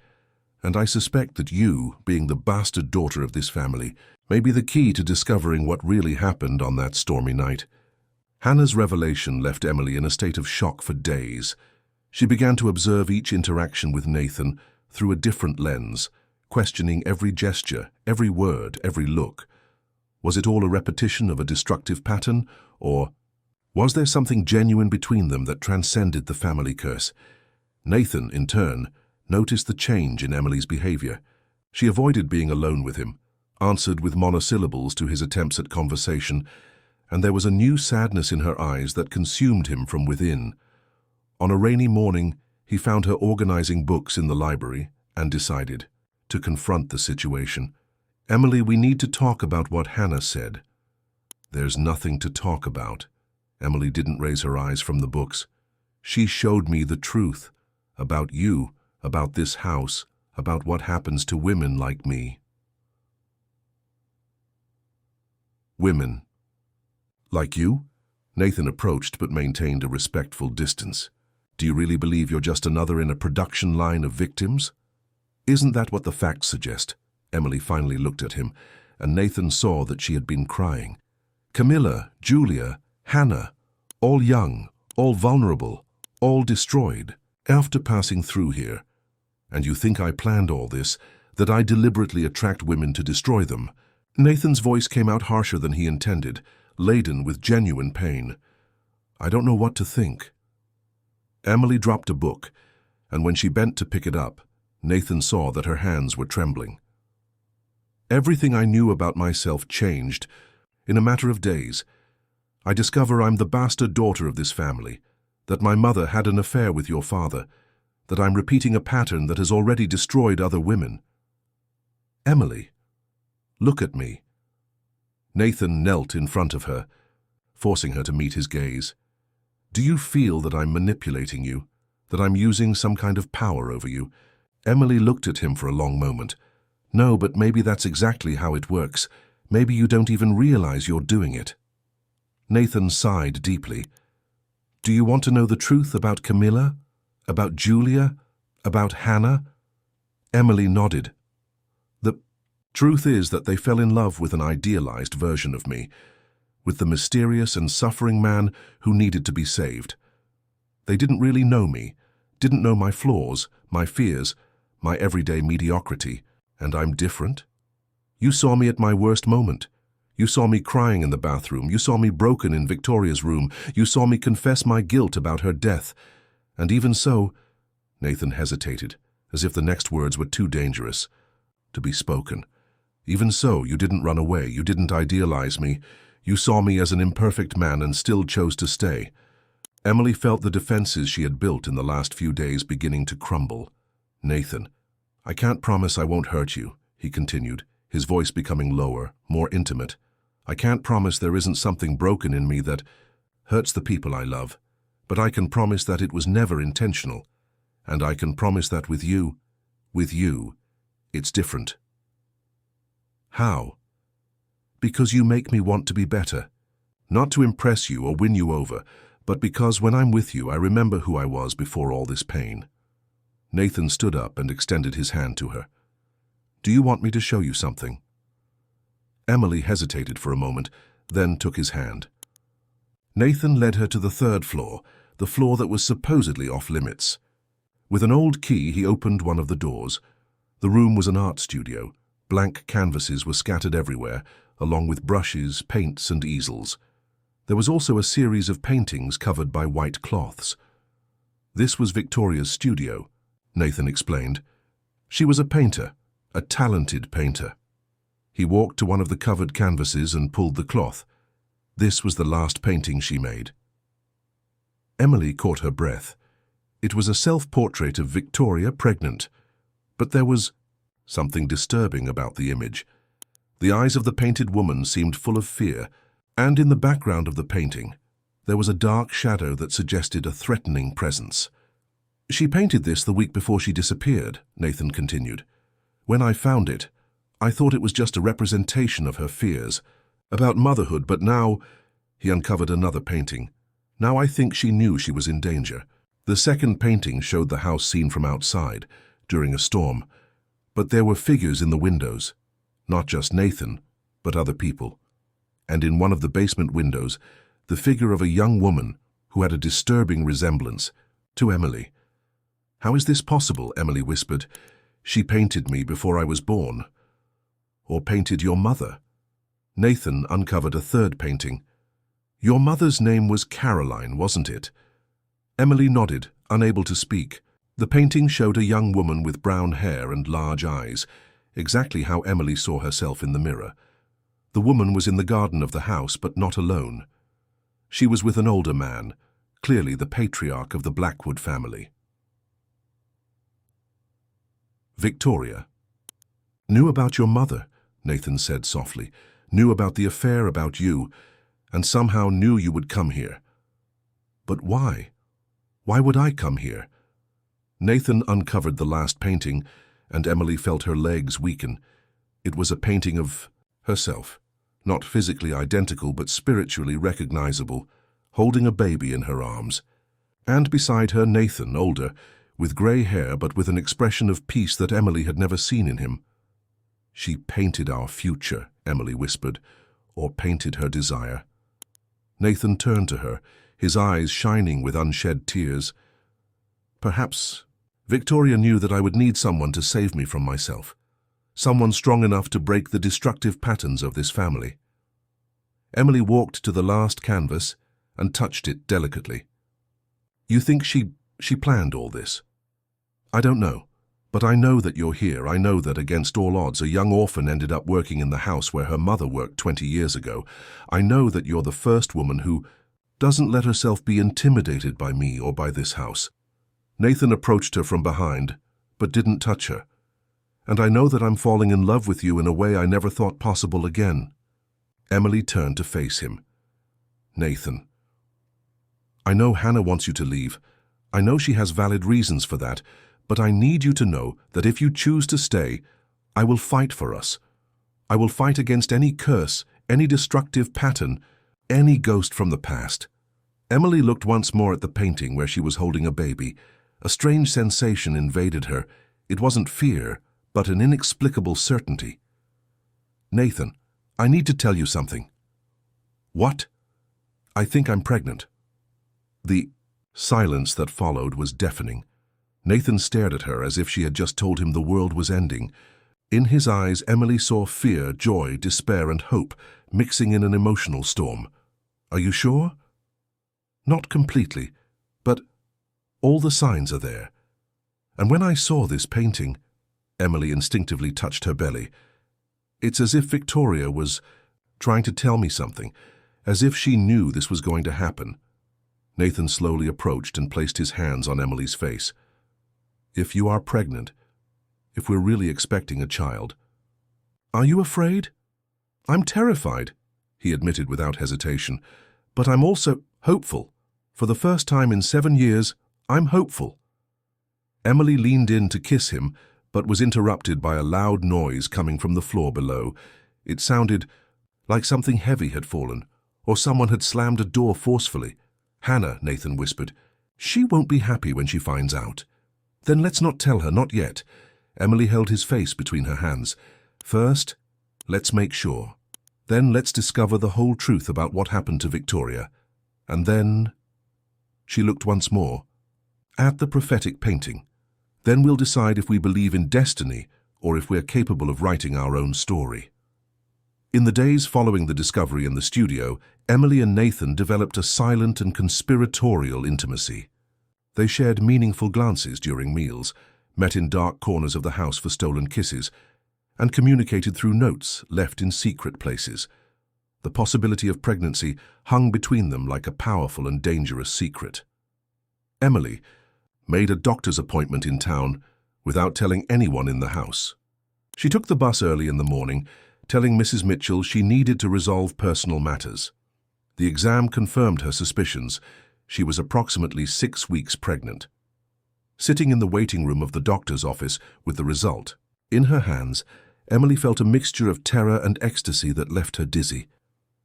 "And I suspect that you, being the bastard daughter of this family, may be the key to discovering what really happened on that stormy night." Hannah's revelation left Emily in a state of shock for days. She began to observe each interaction with Nathan through a different lens, questioning every gesture, every word, every look. Was it all a repetition of a destructive pattern, or was there something genuine between them that transcended the family curse? Nathan, in turn, noticed the change in Emily's behavior. She avoided being alone with him, answered with monosyllables to his attempts at conversation, and there was a new sadness in her eyes that consumed him from within. On a rainy morning, he found her organizing books in the library and decided to confront the situation. "Emily, we need to talk about what Hannah said." "There's nothing to talk about." Emily didn't raise her eyes from the books. "She showed me the truth about you, about this house, about what happens to women like me." "Women like you?" Nathan approached but maintained a respectful distance. "Do you really believe you're just another in a production line of victims?" "Isn't that what the facts suggest?" Emily finally looked at him, and Nathan saw that she had been crying. "Camilla, Julia, Hannah, all young, all vulnerable, all destroyed, after passing through here. And you think I planned all this, that I deliberately attract women to destroy them?" Nathan's voice came out harsher than he intended, laden with genuine pain. "I don't know what to think." Emily dropped a book, and when she bent to pick it up, Nathan saw that her hands were trembling. "Everything I knew about myself changed in a matter of days. I discover I'm the bastard daughter of this family, that my mother had an affair with your father, that I'm repeating a pattern that has already destroyed other women. Emily, look at me." Nathan knelt in front of her, forcing her to meet his gaze. "Do you feel that I'm manipulating you, that I'm using some kind of power over you?" Emily looked at him for a long moment. "No, but maybe that's exactly how it works. Maybe you don't even realize you're doing it." Nathan sighed deeply. "Do you want to know the truth about Camilla? About Julia? About Hannah?" Emily nodded. "The truth is that they fell in love with an idealized version of me, with the mysterious and suffering man who needed to be saved. They didn't really know me, didn't know my flaws, my fears, my everyday mediocrity, and I'm different. You saw me at my worst moment. You saw me crying in the bathroom. You saw me broken in Victoria's room. You saw me confess my guilt about her death. And even so," Nathan hesitated, as if the next words were too dangerous to be spoken. "Even so, you didn't run away. You didn't idealize me. You saw me as an imperfect man and still chose to stay." Emily felt the defenses she had built in the last few days beginning to crumble. "Nathan, I can't promise I won't hurt you," he continued, his voice becoming lower, more intimate. "I can't promise there isn't something broken in me that hurts the people I love, but I can promise that it was never intentional. And I can promise that with you, it's different." "How?" "Because you make me want to be better. Not to impress you or win you over, but because when I'm with you I remember who I was before all this pain." Nathan stood up and extended his hand to her. "Do you want me to show you something?" Emily hesitated for a moment, then took his hand. Nathan led her to the third floor, the floor that was supposedly off-limits. With an old key, he opened one of the doors. The room was an art studio. Blank canvases were scattered everywhere, along with brushes, paints, and easels. There was also a series of paintings covered by white cloths. "This was Victoria's studio," Nathan explained. "She was a painter, a talented painter." He walked to one of the covered canvases and pulled the cloth. This was the last painting she made. Emily caught her breath. It was a self-portrait of Victoria pregnant, but there was something disturbing about the image. The eyes of the painted woman seemed full of fear, and in the background of the painting, there was a dark shadow that suggested a threatening presence. "She painted this the week before she disappeared," Nathan continued. "When I found it, I thought it was just a representation of her fears about motherhood, but now—" He uncovered another painting. "Now I think she knew she was in danger." The second painting showed the house seen from outside, during a storm. But there were figures in the windows, not just Nathan, but other people. And in one of the basement windows, the figure of a young woman who had a disturbing resemblance to Emily. "How is this possible?" Emily whispered. "She painted me before I was born. Or painted your mother." Nathan uncovered a third painting. "Your mother's name was Caroline, wasn't it?" Emily nodded, unable to speak. The painting showed a young woman with brown hair and large eyes, exactly how Emily saw herself in the mirror. The woman was in the garden of the house, but not alone. She was with an older man, clearly the patriarch of the Blackwood family. Victoria. "Knew about your mother," Nathan said softly. "Knew about the affair, about you, and somehow knew you would come here. But why? Why would I come here?" Nathan uncovered the last painting, and Emily felt her legs weaken. It was a painting of herself, not physically identical but spiritually recognizable, holding a baby in her arms. And beside her, Nathan, older, with grey hair but with an expression of peace that Emily had never seen in him. "She painted our future," Emily whispered, "or painted her desire." Nathan turned to her, his eyes shining with unshed tears. "Perhaps Victoria knew that I would need someone to save me from myself, someone strong enough to break the destructive patterns of this family." Emily walked to the last canvas and touched it delicately. "You think she planned all this?" "I don't know, but I know that you're here. I know that against all odds a young orphan ended up working in the house where her mother worked 20 years ago. I know that you're the first woman who doesn't let herself be intimidated by me or by this house." Nathan approached her from behind, but didn't touch her. "And I know that I'm falling in love with you in a way I never thought possible again." Emily turned to face him. "Nathan, I know Hannah wants you to leave. I know she has valid reasons for that, but I need you to know that if you choose to stay, I will fight for us. I will fight against any curse, any destructive pattern, any ghost from the past." Emily looked once more at the painting where she was holding a baby. A strange sensation invaded her. It wasn't fear, but an inexplicable certainty. "Nathan, I need to tell you something." "What?" "I think I'm pregnant." The silence that followed was deafening. Nathan stared at her as if she had just told him the world was ending. In his eyes, Emily saw fear, joy, despair, and hope, mixing in an emotional storm. "Are you sure?" "Not completely, but all the signs are there. And when I saw this painting," Emily instinctively touched her belly, "it's as if Victoria was trying to tell me something, as if she knew this was going to happen." Nathan slowly approached and placed his hands on Emily's face. "If you are pregnant, if we're really expecting a child—" "Are you afraid?" "I'm terrified," he admitted without hesitation, "but I'm also hopeful. For the first time in 7 years, I'm hopeful." Emily leaned in to kiss him, but was interrupted by a loud noise coming from the floor below. It sounded like something heavy had fallen, or someone had slammed a door forcefully. "Hannah," Nathan whispered. "She won't be happy when she finds out." "Then let's not tell her, not yet." Emily held his face between her hands. "First, let's make sure. Then let's discover the whole truth about what happened to Victoria. And then—" She looked once more at the prophetic painting. "Then we'll decide if we believe in destiny or if we're capable of writing our own story." In the days following the discovery in the studio, Emily and Nathan developed a silent and conspiratorial intimacy. They shared meaningful glances during meals, met in dark corners of the house for stolen kisses, and communicated through notes left in secret places. The possibility of pregnancy hung between them like a powerful and dangerous secret. Emily made a doctor's appointment in town without telling anyone in the house. She took the bus early in the morning, telling Mrs. Mitchell she needed to resolve personal matters. The exam confirmed her suspicions. She was approximately 6 weeks pregnant. Sitting in the waiting room of the doctor's office with the result in her hands, Emily felt a mixture of terror and ecstasy that left her dizzy.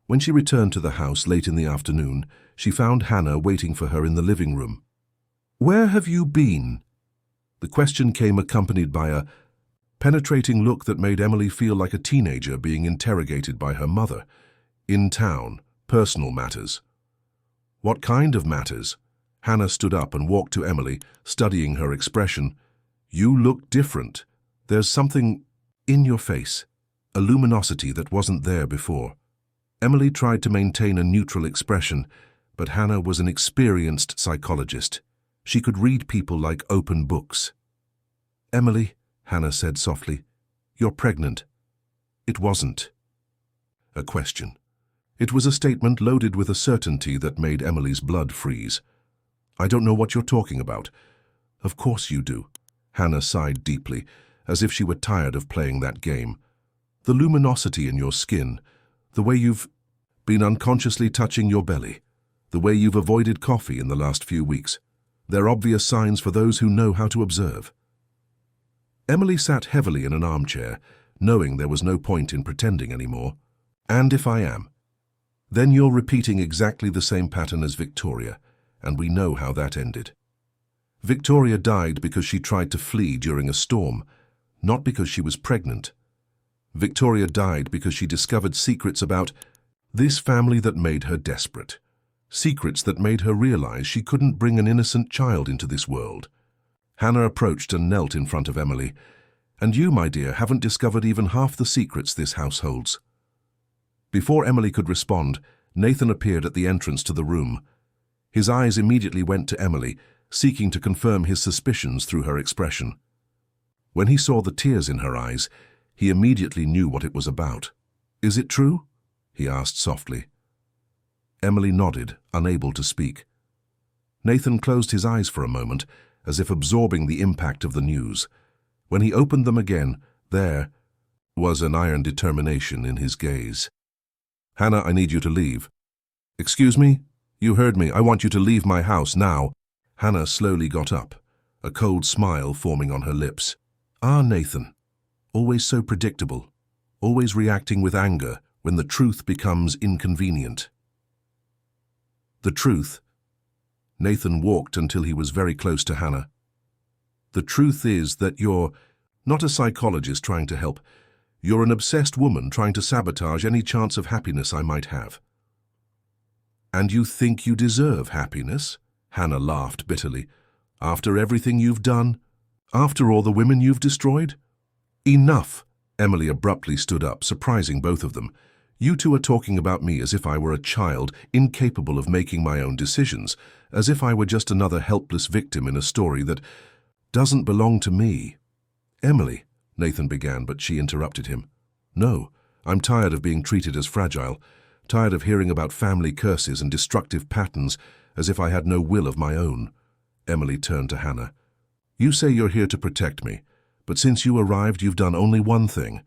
When she returned to the house late in the afternoon, she found Hannah waiting for her in the living room. "Where have you been?" The question came accompanied by a penetrating look that made Emily feel like a teenager being interrogated by her mother. "In town, personal matters." "What kind of matters?" Hannah stood up and walked to Emily, studying her expression. "You look different. There's something in your face, a luminosity that wasn't there before." Emily tried to maintain a neutral expression, but Hannah was an experienced psychologist. She could read people like open books. "Emily," Hannah said softly, "you're pregnant." It wasn't a question. It was a statement loaded with a certainty that made Emily's blood freeze. "I don't know what you're talking about." "Of course you do." Hannah sighed deeply, as if she were tired of playing that game. "The luminosity in your skin, the way you've been unconsciously touching your belly, the way you've avoided coffee in the last few weeks. They're obvious signs for those who know how to observe." Emily sat heavily in an armchair, knowing there was no point in pretending anymore. "And if I am? Then you're repeating exactly the same pattern as Victoria, and we know how that ended. Victoria died because she tried to flee during a storm, not because she was pregnant. Victoria died because she discovered secrets about this family that made her desperate. Secrets that made her realize she couldn't bring an innocent child into this world." Hannah approached and knelt in front of Emily. "And you, my dear, haven't discovered even half the secrets this house holds." Before Emily could respond, Nathan appeared at the entrance to the room. His eyes immediately went to Emily, seeking to confirm his suspicions through her expression. When he saw the tears in her eyes, he immediately knew what it was about. "Is it true?" he asked softly. Emily nodded, unable to speak. Nathan closed his eyes for a moment, as if absorbing the impact of the news. When he opened them again, there was an iron determination in his gaze. "Hannah, I need you to leave." "Excuse me? You heard me. I want you to leave my house now." Hannah slowly got up, a cold smile forming on her lips. "Ah, Nathan. Always so predictable. Always reacting with anger when the truth becomes inconvenient." "The truth?" Nathan walked until he was very close to Hannah. "The truth is that you're not a psychologist trying to help. You're an obsessed woman trying to sabotage any chance of happiness I might have." "And you think you deserve happiness?" Hannah laughed bitterly. "After everything you've done? After all the women you've destroyed?" "Enough!" Emily abruptly stood up, surprising both of them. "You two are talking about me as if I were a child, incapable of making my own decisions, as if I were just another helpless victim in a story that doesn't belong to me." "Emily," Nathan began, but she interrupted him. "No, I'm tired of being treated as fragile, tired of hearing about family curses and destructive patterns as if I had no will of my own." Emily turned to Hannah. "You say you're here to protect me, but since you arrived you've done only one thing.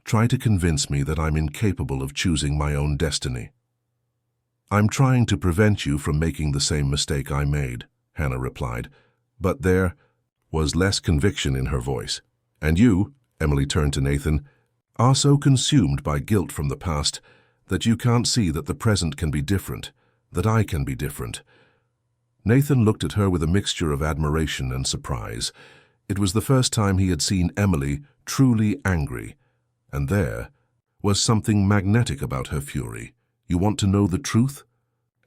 Try to convince me that I'm incapable of choosing my own destiny." "I'm trying to prevent you from making the same mistake I made," Hannah replied, but there was less conviction in her voice. "And you," Emily turned to Nathan, "are so consumed by guilt from the past that you can't see that the present can be different, that I can be different." Nathan looked at her with a mixture of admiration and surprise. It was the first time he had seen Emily truly angry, and there was something magnetic about her fury. "You want to know the truth?"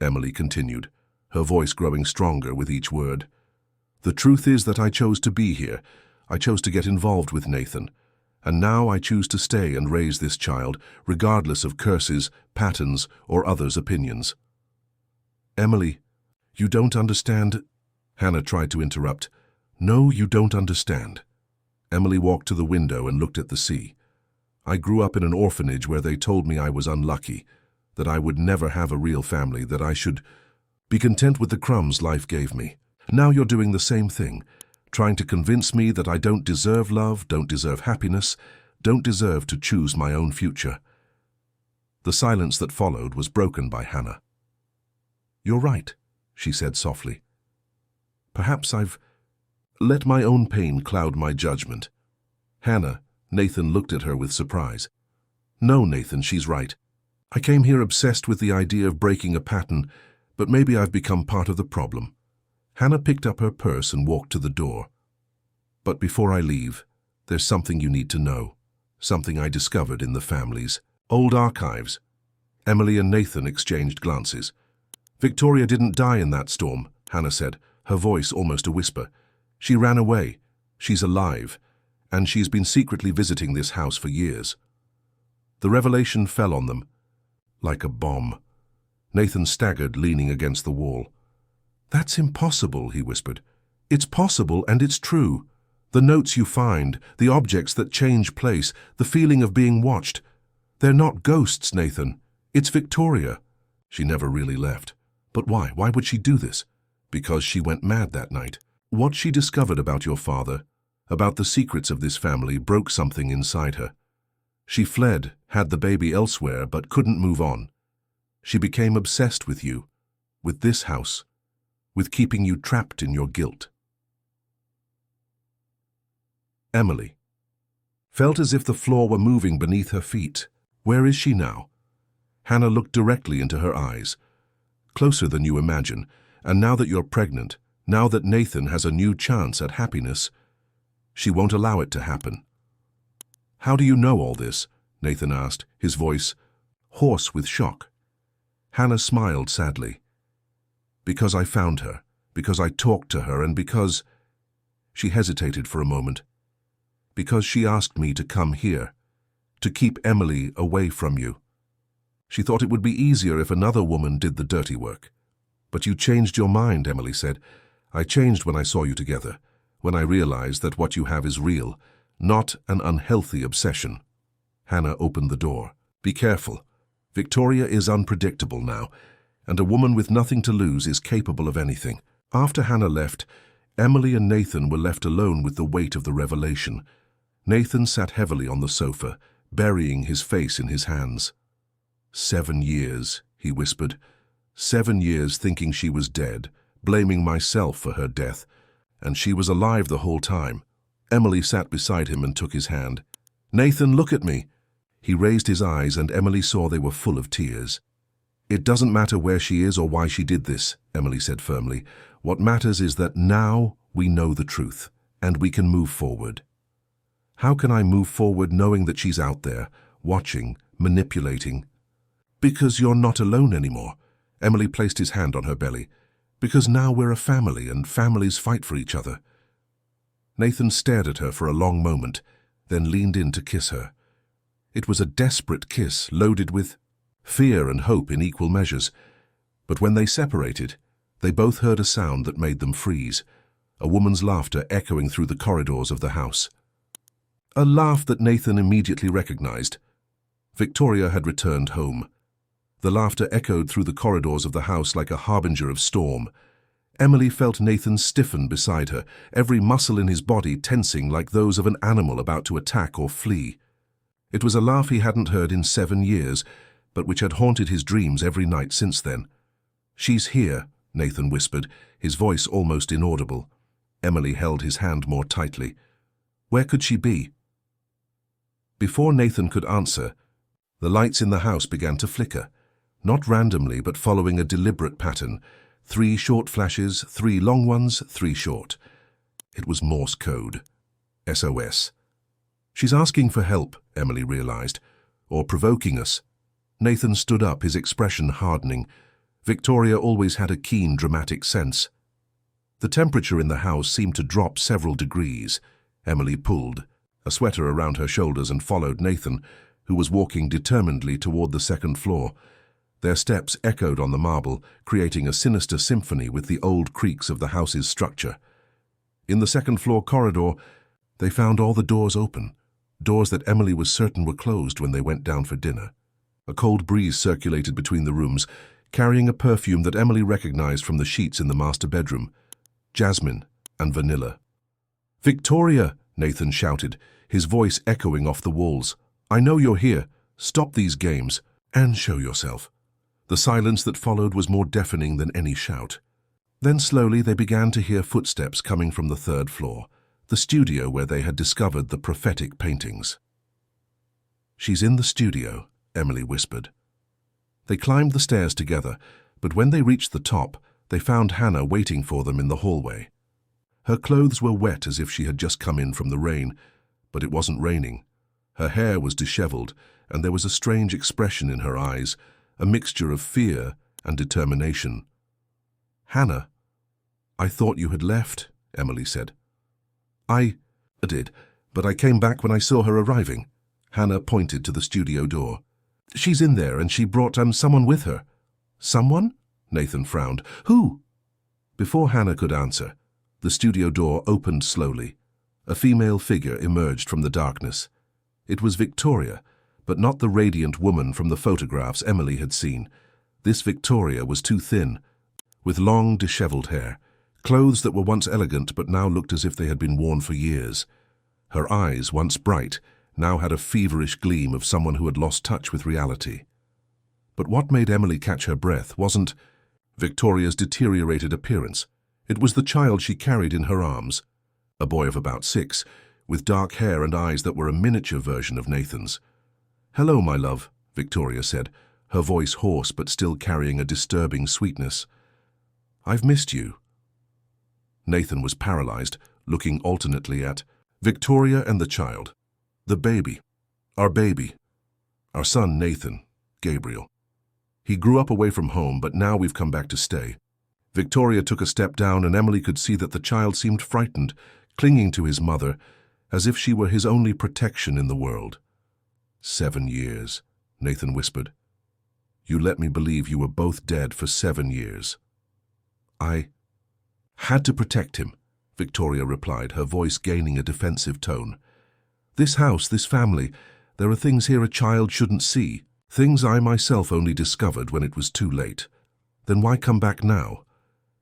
Emily continued, her voice growing stronger with each word. "The truth is that I chose to be here. I chose to get involved with Nathan. And now I choose to stay and raise this child, regardless of curses, patterns, or others' opinions." "Emily, you don't understand." Hannah tried to interrupt. "No, you don't understand." Emily walked to the window and looked at the sea. "I grew up in an orphanage where they told me I was unlucky, that I would never have a real family, that I should be content with the crumbs life gave me. Now you're doing the same thing, trying to convince me that I don't deserve love, don't deserve happiness, don't deserve to choose my own future." The silence that followed was broken by Hannah. "You're right," she said softly. "Perhaps I've let my own pain cloud my judgment." "Hannah," Nathan looked at her with surprise. "No, Nathan, she's right. I came here obsessed with the idea of breaking a pattern, but maybe I've become part of the problem." Hannah picked up her purse and walked to the door. "But before I leave, there's something you need to know, something I discovered in the family's old archives." Emily and Nathan exchanged glances. "Victoria didn't die in that storm," Hannah said, her voice almost a whisper. "She ran away. She's alive, and she's been secretly visiting this house for years." The revelation fell on them like a bomb. Nathan staggered, leaning against the wall. "That's impossible," he whispered. "It's possible and it's true. The notes you find, the objects that change place, the feeling of being watched. They're not ghosts, Nathan. It's Victoria." She never really left. But why? Why would she do this? Because she went mad that night. What she discovered about your father, about the secrets of this family, broke something inside her. She fled, had the baby elsewhere, but couldn't move on. She became obsessed with you, with this house, with keeping you trapped in your guilt. Emily felt as if the floor were moving beneath her feet. Where is she now? Hannah looked directly into her eyes. Closer than you imagine, and now that you're pregnant, now that Nathan has a new chance at happiness, she won't allow it to happen. "How do you know all this?" Nathan asked, his voice hoarse with shock. Hannah smiled sadly. "Because I found her, because I talked to her, and because—" She hesitated for a moment. "Because she asked me to come here, to keep Emily away from you. She thought it would be easier if another woman did the dirty work. But you changed your mind," Emily said. "I changed when I saw you together, when I realized that what you have is real, not an unhealthy obsession." Hannah opened the door. "Be careful. Victoria is unpredictable now, and a woman with nothing to lose is capable of anything." After Hannah left, Emily and Nathan were left alone with the weight of the revelation. Nathan sat heavily on the sofa, burying his face in his hands. 7 years, he whispered. 7 years thinking she was dead, blaming myself for her death, and she was alive the whole time. Emily sat beside him and took his hand. "Nathan, look at me." He raised his eyes, and Emily saw they were full of tears. "It doesn't matter where she is or why she did this," Emily said firmly. "What matters is that now we know the truth, and we can move forward." "How can I move forward knowing that she's out there, watching, manipulating?" "Because you're not alone anymore." Emily placed his hand on her belly. "Because now we're a family, and families fight for each other." Nathan stared at her for a long moment, then leaned in to kiss her. It was a desperate kiss, loaded with fear and hope in equal measures. But when they separated, they both heard a sound that made them freeze, a woman's laughter echoing through the corridors of the house. A laugh that Nathan immediately recognized. Victoria had returned home. The laughter echoed through the corridors of the house like a harbinger of storm. Emily felt Nathan stiffen beside her, every muscle in his body tensing like those of an animal about to attack or flee. It was a laugh he hadn't heard in 7 years, but which had haunted his dreams every night since then. "She's here," Nathan whispered, his voice almost inaudible. Emily held his hand more tightly. "Where could she be?" Before Nathan could answer, the lights in the house began to flicker, not randomly but following a deliberate pattern. 3 short flashes, 3 long ones, 3 short. It was Morse code. SOS. "She's asking for help," Emily realized, "or provoking us." Nathan stood up, his expression hardening. Victoria always had a keen, dramatic sense. The temperature in the house seemed to drop several degrees. Emily pulled, a sweater around her shoulders, and followed Nathan, who was walking determinedly toward the 2nd floor. Their steps echoed on the marble, creating a sinister symphony with the old creaks of the house's structure. In the 2nd floor corridor, they found all the doors open, doors that Emily was certain were closed when they went down for dinner. A cold breeze circulated between the rooms, carrying a perfume that Emily recognized from the sheets in the master bedroom: jasmine and vanilla. "Victoria!" Nathan shouted, his voice echoing off the walls. "I know you're here. Stop these games and show yourself." The silence that followed was more deafening than any shout. Then slowly they began to hear footsteps coming from the 3rd floor, the studio where they had discovered the prophetic paintings. "She's in the studio," Emily whispered. They climbed the stairs together, but when they reached the top, they found Hannah waiting for them in the hallway. Her clothes were wet as if she had just come in from the rain, but it wasn't raining. Her hair was disheveled, and there was a strange expression in her eyes, a mixture of fear and determination. "Hannah, I thought you had left," Emily said. I did, but I came back when I saw her arriving." Hannah pointed to the studio door. "She's in there, and she brought someone with her." "Someone?" Nathan frowned. "Who?" Before Hannah could answer, the studio door opened slowly. A female figure emerged from the darkness. It was Victoria, but not the radiant woman from the photographs Emily had seen. This Victoria was too thin, with long, disheveled hair, clothes that were once elegant but now looked as if they had been worn for years. Her eyes, once bright, now had a feverish gleam of someone who had lost touch with reality. But what made Emily catch her breath wasn't Victoria's deteriorated appearance. It was the child she carried in her arms, a boy of about 6, with dark hair and eyes that were a miniature version of Nathan's. "Hello, my love," Victoria said, her voice hoarse but still carrying a disturbing sweetness. "I've missed you." Nathan was paralyzed, looking alternately at Victoria and the child. "The baby. Our baby. Our son, Nathan, Gabriel. He grew up away from home, but now we've come back to stay." Victoria took a step down, and Emily could see that the child seemed frightened, clinging to his mother, as if she were his only protection in the world. "7 years," Nathan whispered. "You let me believe you were both dead for 7 years." "I had to protect him," Victoria replied, her voice gaining a defensive tone. "This house, this family, there are things here a child shouldn't see, things I myself only discovered when it was too late. Then why come back now?"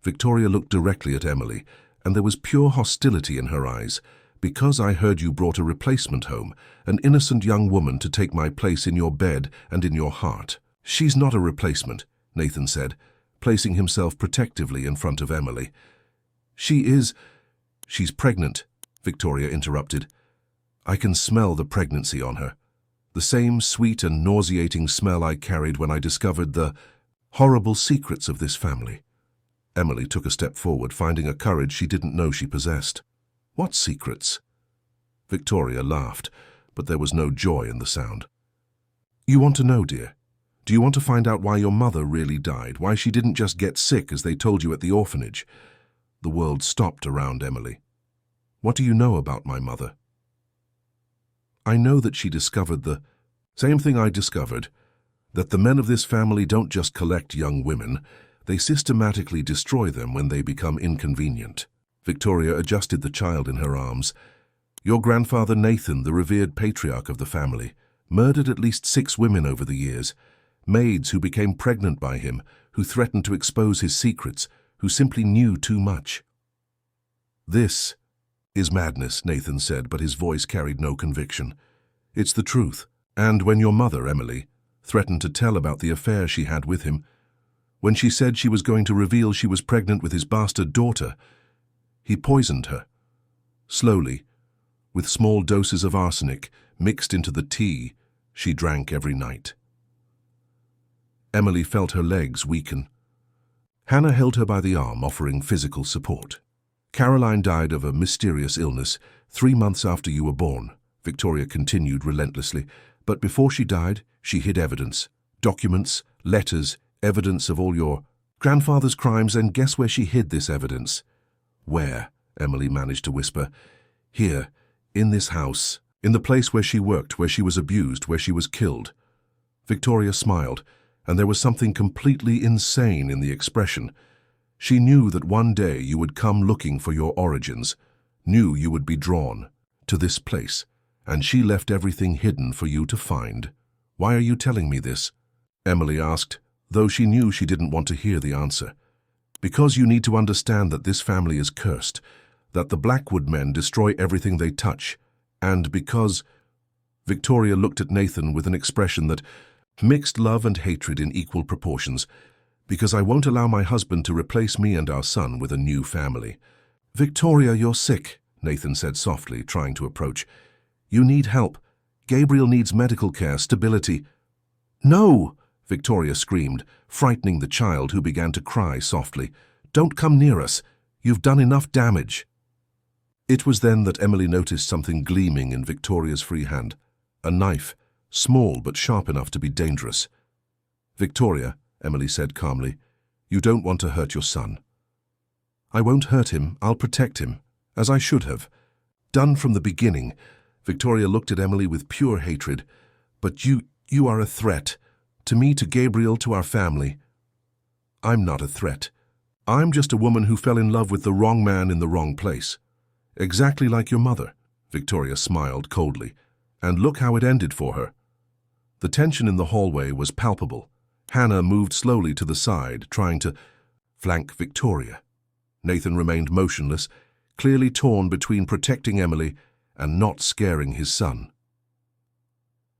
Victoria looked directly at Emily, and there was pure hostility in her eyes. "Because I heard you brought a replacement home, an innocent young woman to take my place in your bed and in your heart." "She's not a replacement," Nathan said, placing himself protectively in front of Emily. She's pregnant," Victoria interrupted. "I can smell the pregnancy on her. The same sweet and nauseating smell I carried when I discovered the horrible secrets of this family." Emily took a step forward, finding a courage she didn't know she possessed. "What secrets?" Victoria laughed, but there was no joy in the sound. "You want to know, dear? Do you want to find out why your mother really died, why she didn't just get sick as they told you at the orphanage?" The world stopped around Emily. "What do you know about my mother?" "I know that she discovered the same thing I discovered, that the men of this family don't just collect young women, they systematically destroy them when they become inconvenient." Victoria adjusted the child in her arms. "Your grandfather Nathan, the revered patriarch of the family, murdered at least 6 women over the years, maids who became pregnant by him, who threatened to expose his secrets, who simply knew too much." "This is madness," Nathan said, but his voice carried no conviction. "It's the truth. And when your mother, Emily, threatened to tell about the affair she had with him, when she said she was going to reveal she was pregnant with his bastard daughter, he poisoned her. Slowly, with small doses of arsenic mixed into the tea she drank every night." Emily felt her legs weaken. Hannah held her by the arm, offering physical support. "Caroline died of a mysterious illness 3 months after you were born," Victoria continued relentlessly. "But before she died, she hid evidence. Documents, letters, evidence of all your grandfather's crimes, and guess where she hid this evidence?" "Where?" Emily managed to whisper. "Here, in this house, in the place where she worked, where she was abused, where she was killed." Victoria smiled, and there was something completely insane in the expression. She knew that one day you would come looking for your origins, knew you would be drawn to this place, and she left everything hidden for you to find. "Why are you telling me this?" Emily asked, though she knew she didn't want to hear the answer. "Because you need to understand that this family is cursed, that the Blackwood men destroy everything they touch, and because—" Victoria looked at Nathan with an expression that mixed love and hatred in equal proportions. "Because I won't allow my husband to replace me and our son with a new family." "Victoria, you're sick," Nathan said softly, trying to approach. "You need help. Gabriel needs medical care, stability." "No!" Victoria screamed, frightening the child, who began to cry softly. "Don't come near us. You've done enough damage." It was then that Emily noticed something gleaming in Victoria's free hand. A knife, small but sharp enough to be dangerous. "Victoria," Emily said calmly, "you don't want to hurt your son." "I won't hurt him. I'll protect him, as I should have. Done from the beginning." Victoria looked at Emily with pure hatred. "But you are a threat. To me, to Gabriel, to our family." "I'm not a threat." I'm just a woman who fell in love with the wrong man in the wrong place. Exactly like your mother, Victoria smiled coldly. And look how it ended for her. The tension in the hallway was palpable. Hannah moved slowly to the side, trying to flank Victoria. Nathan remained motionless, clearly torn between protecting Emily and not scaring his son.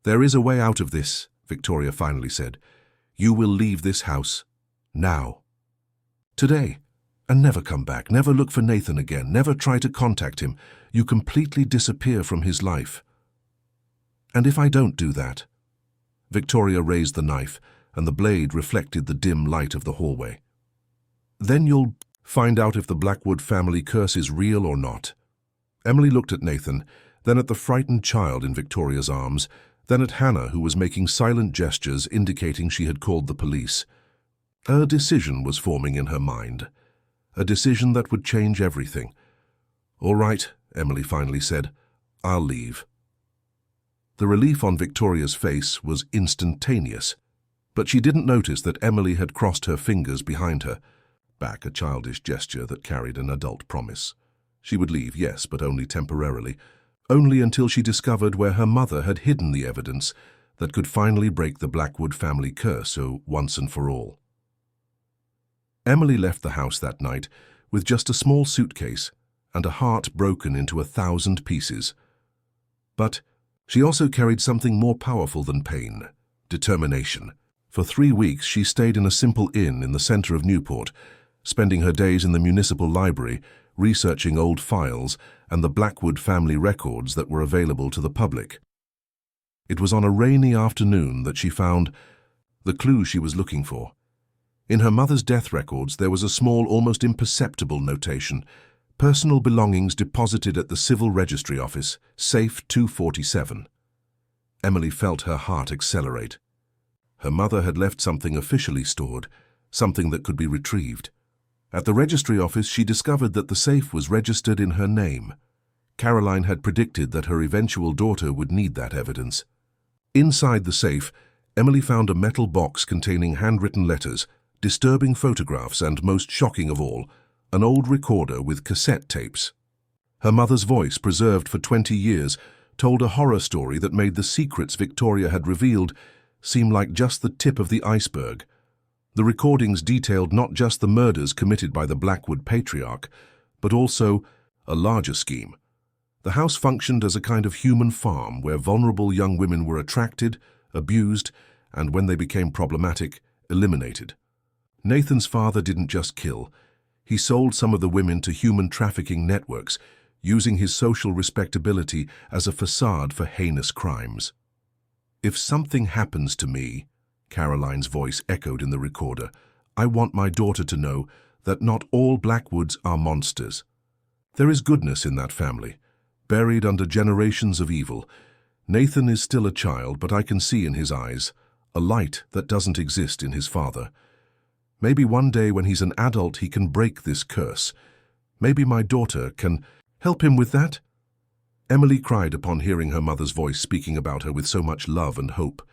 "There is a way out of this," Victoria finally said. "You will leave this house now. Today. And never come back, never look for Nathan again, never try to contact him. You completely disappear from his life." "And if I don't do that?" Victoria raised the knife, and the blade reflected the dim light of the hallway. "Then you'll find out if the Blackwood family curse is real or not." Emily looked at Nathan, then at the frightened child in Victoria's arms, then at Hannah, who was making silent gestures indicating she had called the police. A decision was forming in her mind. A decision that would change everything. "All right," Emily finally said. "I'll leave." The relief on Victoria's face was instantaneous, but she didn't notice that Emily had crossed her fingers behind her, back a childish gesture that carried an adult promise. She would leave, yes, but only temporarily, only until she discovered where her mother had hidden the evidence that could finally break the Blackwood family curse once and for all. Emily left the house that night with just a small suitcase and a heart broken into 1,000 pieces. But she also carried something more powerful than pain: determination. For 3 weeks she stayed in a simple inn in the center of Newport, spending her days in the municipal library, researching old files and the Blackwood family records that were available to the public. It was on a rainy afternoon that she found the clue she was looking for. In her mother's death records there was a small, almost imperceptible notation: personal belongings deposited at the Civil Registry Office, safe 247. Emily felt her heart accelerate. Her mother had left something officially stored, something that could be retrieved. At the registry office she discovered that the safe was registered in her name. Caroline had predicted that her eventual daughter would need that evidence. Inside the safe, Emily found a metal box containing handwritten letters, disturbing photographs, and, most shocking of all, an old recorder with cassette tapes. Her mother's voice, preserved for 20 years, told a horror story that made the secrets Victoria had revealed seem like just the tip of the iceberg. The recordings detailed not just the murders committed by the Blackwood patriarch, but also a larger scheme. The house functioned as a kind of human farm where vulnerable young women were attracted, abused, and when they became problematic, eliminated. Nathan's father didn't just kill. He sold some of the women to human trafficking networks, using his social respectability as a facade for heinous crimes. "If something happens to me," Caroline's voice echoed in the recorder, "I want my daughter to know that not all Blackwoods are monsters. There is goodness in that family, buried under generations of evil. Nathan is still a child, but I can see in his eyes a light that doesn't exist in his father. Maybe one day when he's an adult he can break this curse. Maybe my daughter can help him with that." Emily cried upon hearing her mother's voice speaking about her with so much love and hope.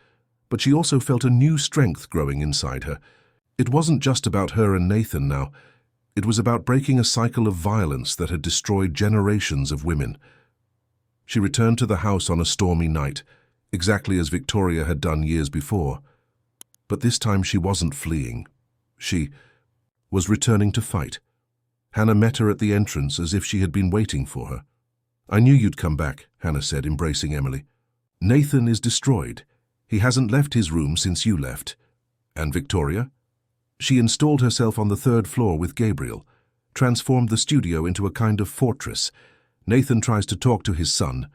But she also felt a new strength growing inside her. It wasn't just about her and Nathan now. It was about breaking a cycle of violence that had destroyed generations of women. She returned to the house on a stormy night, exactly as Victoria had done years before. But this time she wasn't fleeing. She was returning to fight. Hannah met her at the entrance as if she had been waiting for her. "I knew you'd come back," Hannah said, embracing Emily. "Nathan is destroyed. He hasn't left his room since you left." "And Victoria?" "She installed herself on the 3rd floor with Gabriel, transformed the studio into a kind of fortress. Nathan tries to talk to his son,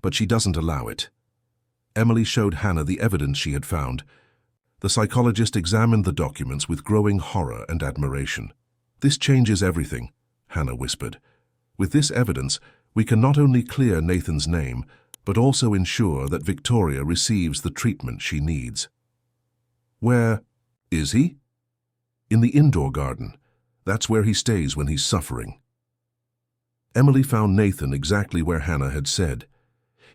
but she doesn't allow it." Emily showed Hannah the evidence she had found. The psychologist examined the documents with growing horror and admiration. "This changes everything," Hannah whispered. "With this evidence, we can not only clear Nathan's name, but also ensure that Victoria receives the treatment she needs." "Where is he?" "In the indoor garden. That's where he stays when he's suffering." Emily found Nathan exactly where Hannah had said.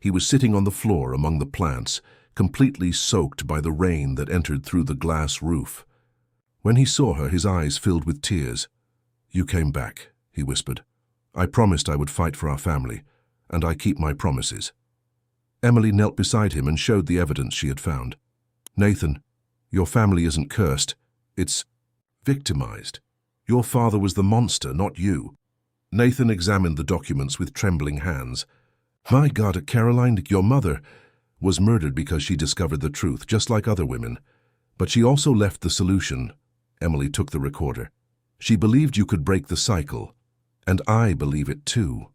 He was sitting on the floor among the plants, completely soaked by the rain that entered through the glass roof. When he saw her, his eyes filled with tears. "You came back," he whispered. "I promised I would fight for our family, and I keep my promises." Emily knelt beside him and showed the evidence she had found. "Nathan, your family isn't cursed. It's victimized. Your father was the monster, not you." Nathan examined the documents with trembling hands. "My God, Caroline, your mother was murdered because she discovered the truth, just like other women. But she also left the solution." Emily took the recorder. "She believed you could break the cycle, and I believe it too."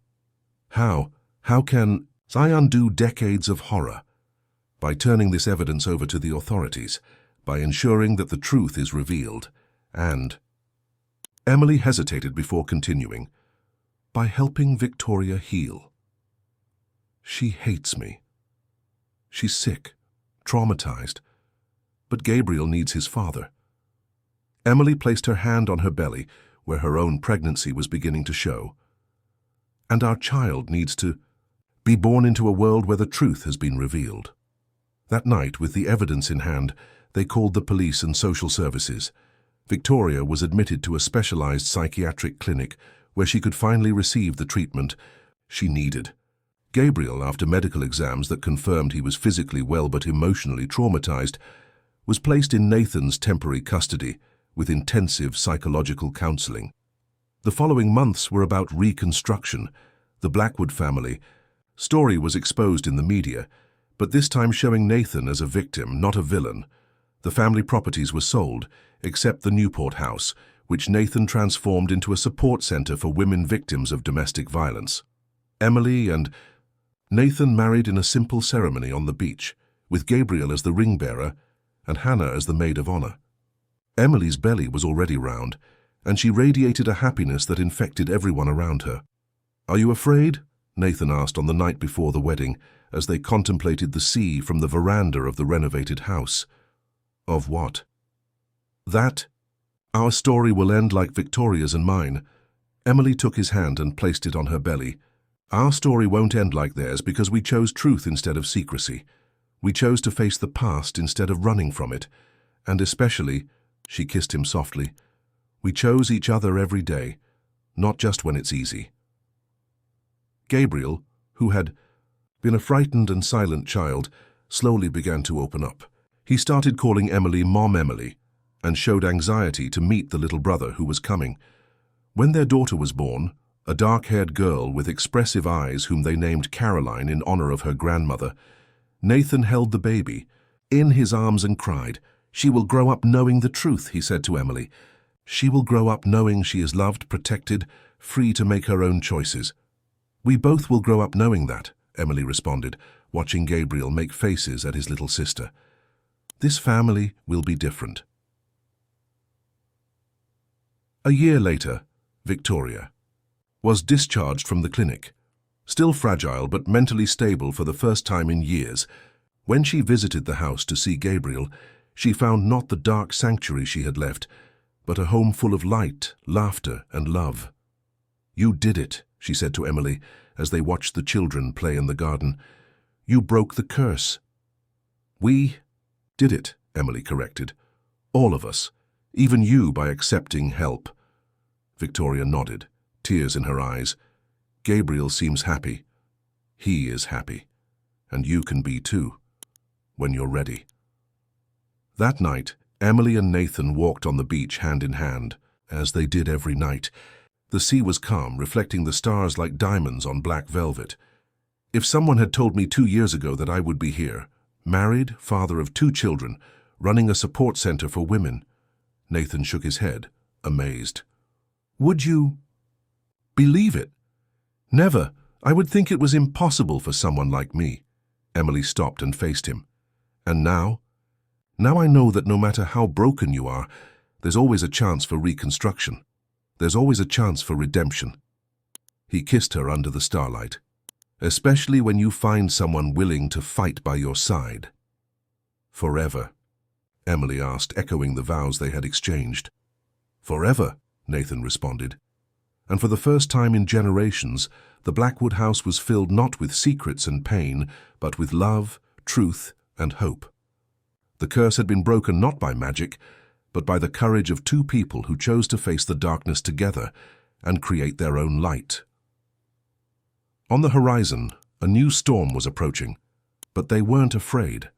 "How? How can I undo decades of horror?" "By turning this evidence over to the authorities, by ensuring that the truth is revealed, and—" Emily hesitated before continuing, "by helping Victoria heal. She hates me. She's sick, traumatized, but Gabriel needs his father." Emily placed her hand on her belly, where her own pregnancy was beginning to show. "And our child needs to be born into a world where the truth has been revealed." That night, with the evidence in hand, they called the police and social services. Victoria was admitted to a specialized psychiatric clinic where she could finally receive the treatment she needed. Gabriel, after medical exams that confirmed he was physically well but emotionally traumatized, was placed in Nathan's temporary custody with intensive psychological counseling. The following months were about reconstruction. The Blackwood family story was exposed in the media, but this time showing Nathan as a victim, not a villain. The family properties were sold, except the Newport house, which Nathan transformed into a support center for women victims of domestic violence. Emily and Nathan married in a simple ceremony on the beach, with Gabriel as the ring bearer and Hannah as the maid of honor. Emily's belly was already round, and she radiated a happiness that infected everyone around her. "Are you afraid?" Nathan asked on the night before the wedding, as they contemplated the sea from the veranda of the renovated house. "Of what?" "That our story will end like Victoria's and mine." Emily took his hand and placed it on her belly. "Our story won't end like theirs because we chose truth instead of secrecy. We chose to face the past instead of running from it. And especially," she kissed him softly, "we chose each other every day, not just when it's easy." Gabriel, who had been a frightened and silent child, slowly began to open up. He started calling Emily Mom Emily and showed anxiety to meet the little brother who was coming. When their daughter was born, a dark-haired girl with expressive eyes whom they named Caroline in honor of her grandmother, Nathan held the baby in his arms and cried. "She will grow up knowing the truth," he said to Emily. "She will grow up knowing she is loved, protected, free to make her own choices." "We both will grow up knowing that," Emily responded, watching Gabriel make faces at his little sister. "This family will be different." A year later, Victoria was discharged from the clinic. Still fragile but mentally stable for the first time in years, when she visited the house to see Gabriel, she found not the dark sanctuary she had left, but a home full of light, laughter, and love. "You did it," she said to Emily as they watched the children play in the garden. "You broke the curse." "We did it," Emily corrected. "All of us, even you, by accepting help." Victoria nodded, tears in her eyes. "Gabriel seems happy. He is happy. And you can be too, when you're ready." That night, Emily and Nathan walked on the beach hand in hand, as they did every night. The sea was calm, reflecting the stars like diamonds on black velvet. "If someone had told me 2 years ago that I would be here, married, father of 2 children, running a support center for women," Nathan shook his head, amazed. "Would you believe it?" "Never. I would think it was impossible for someone like me." Emily stopped and faced him. "And now? Now I know that no matter how broken you are, there's always a chance for reconstruction. There's always a chance for redemption." He kissed her under the starlight. "Especially when you find someone willing to fight by your side." "Forever?" Emily asked, echoing the vows they had exchanged. "Forever," Nathan responded. And for the first time in generations, the Blackwood house was filled not with secrets and pain, but with love, truth, and hope. The curse had been broken not by magic, but by the courage of two people who chose to face the darkness together and create their own light. On the horizon, a new storm was approaching, but they weren't afraid.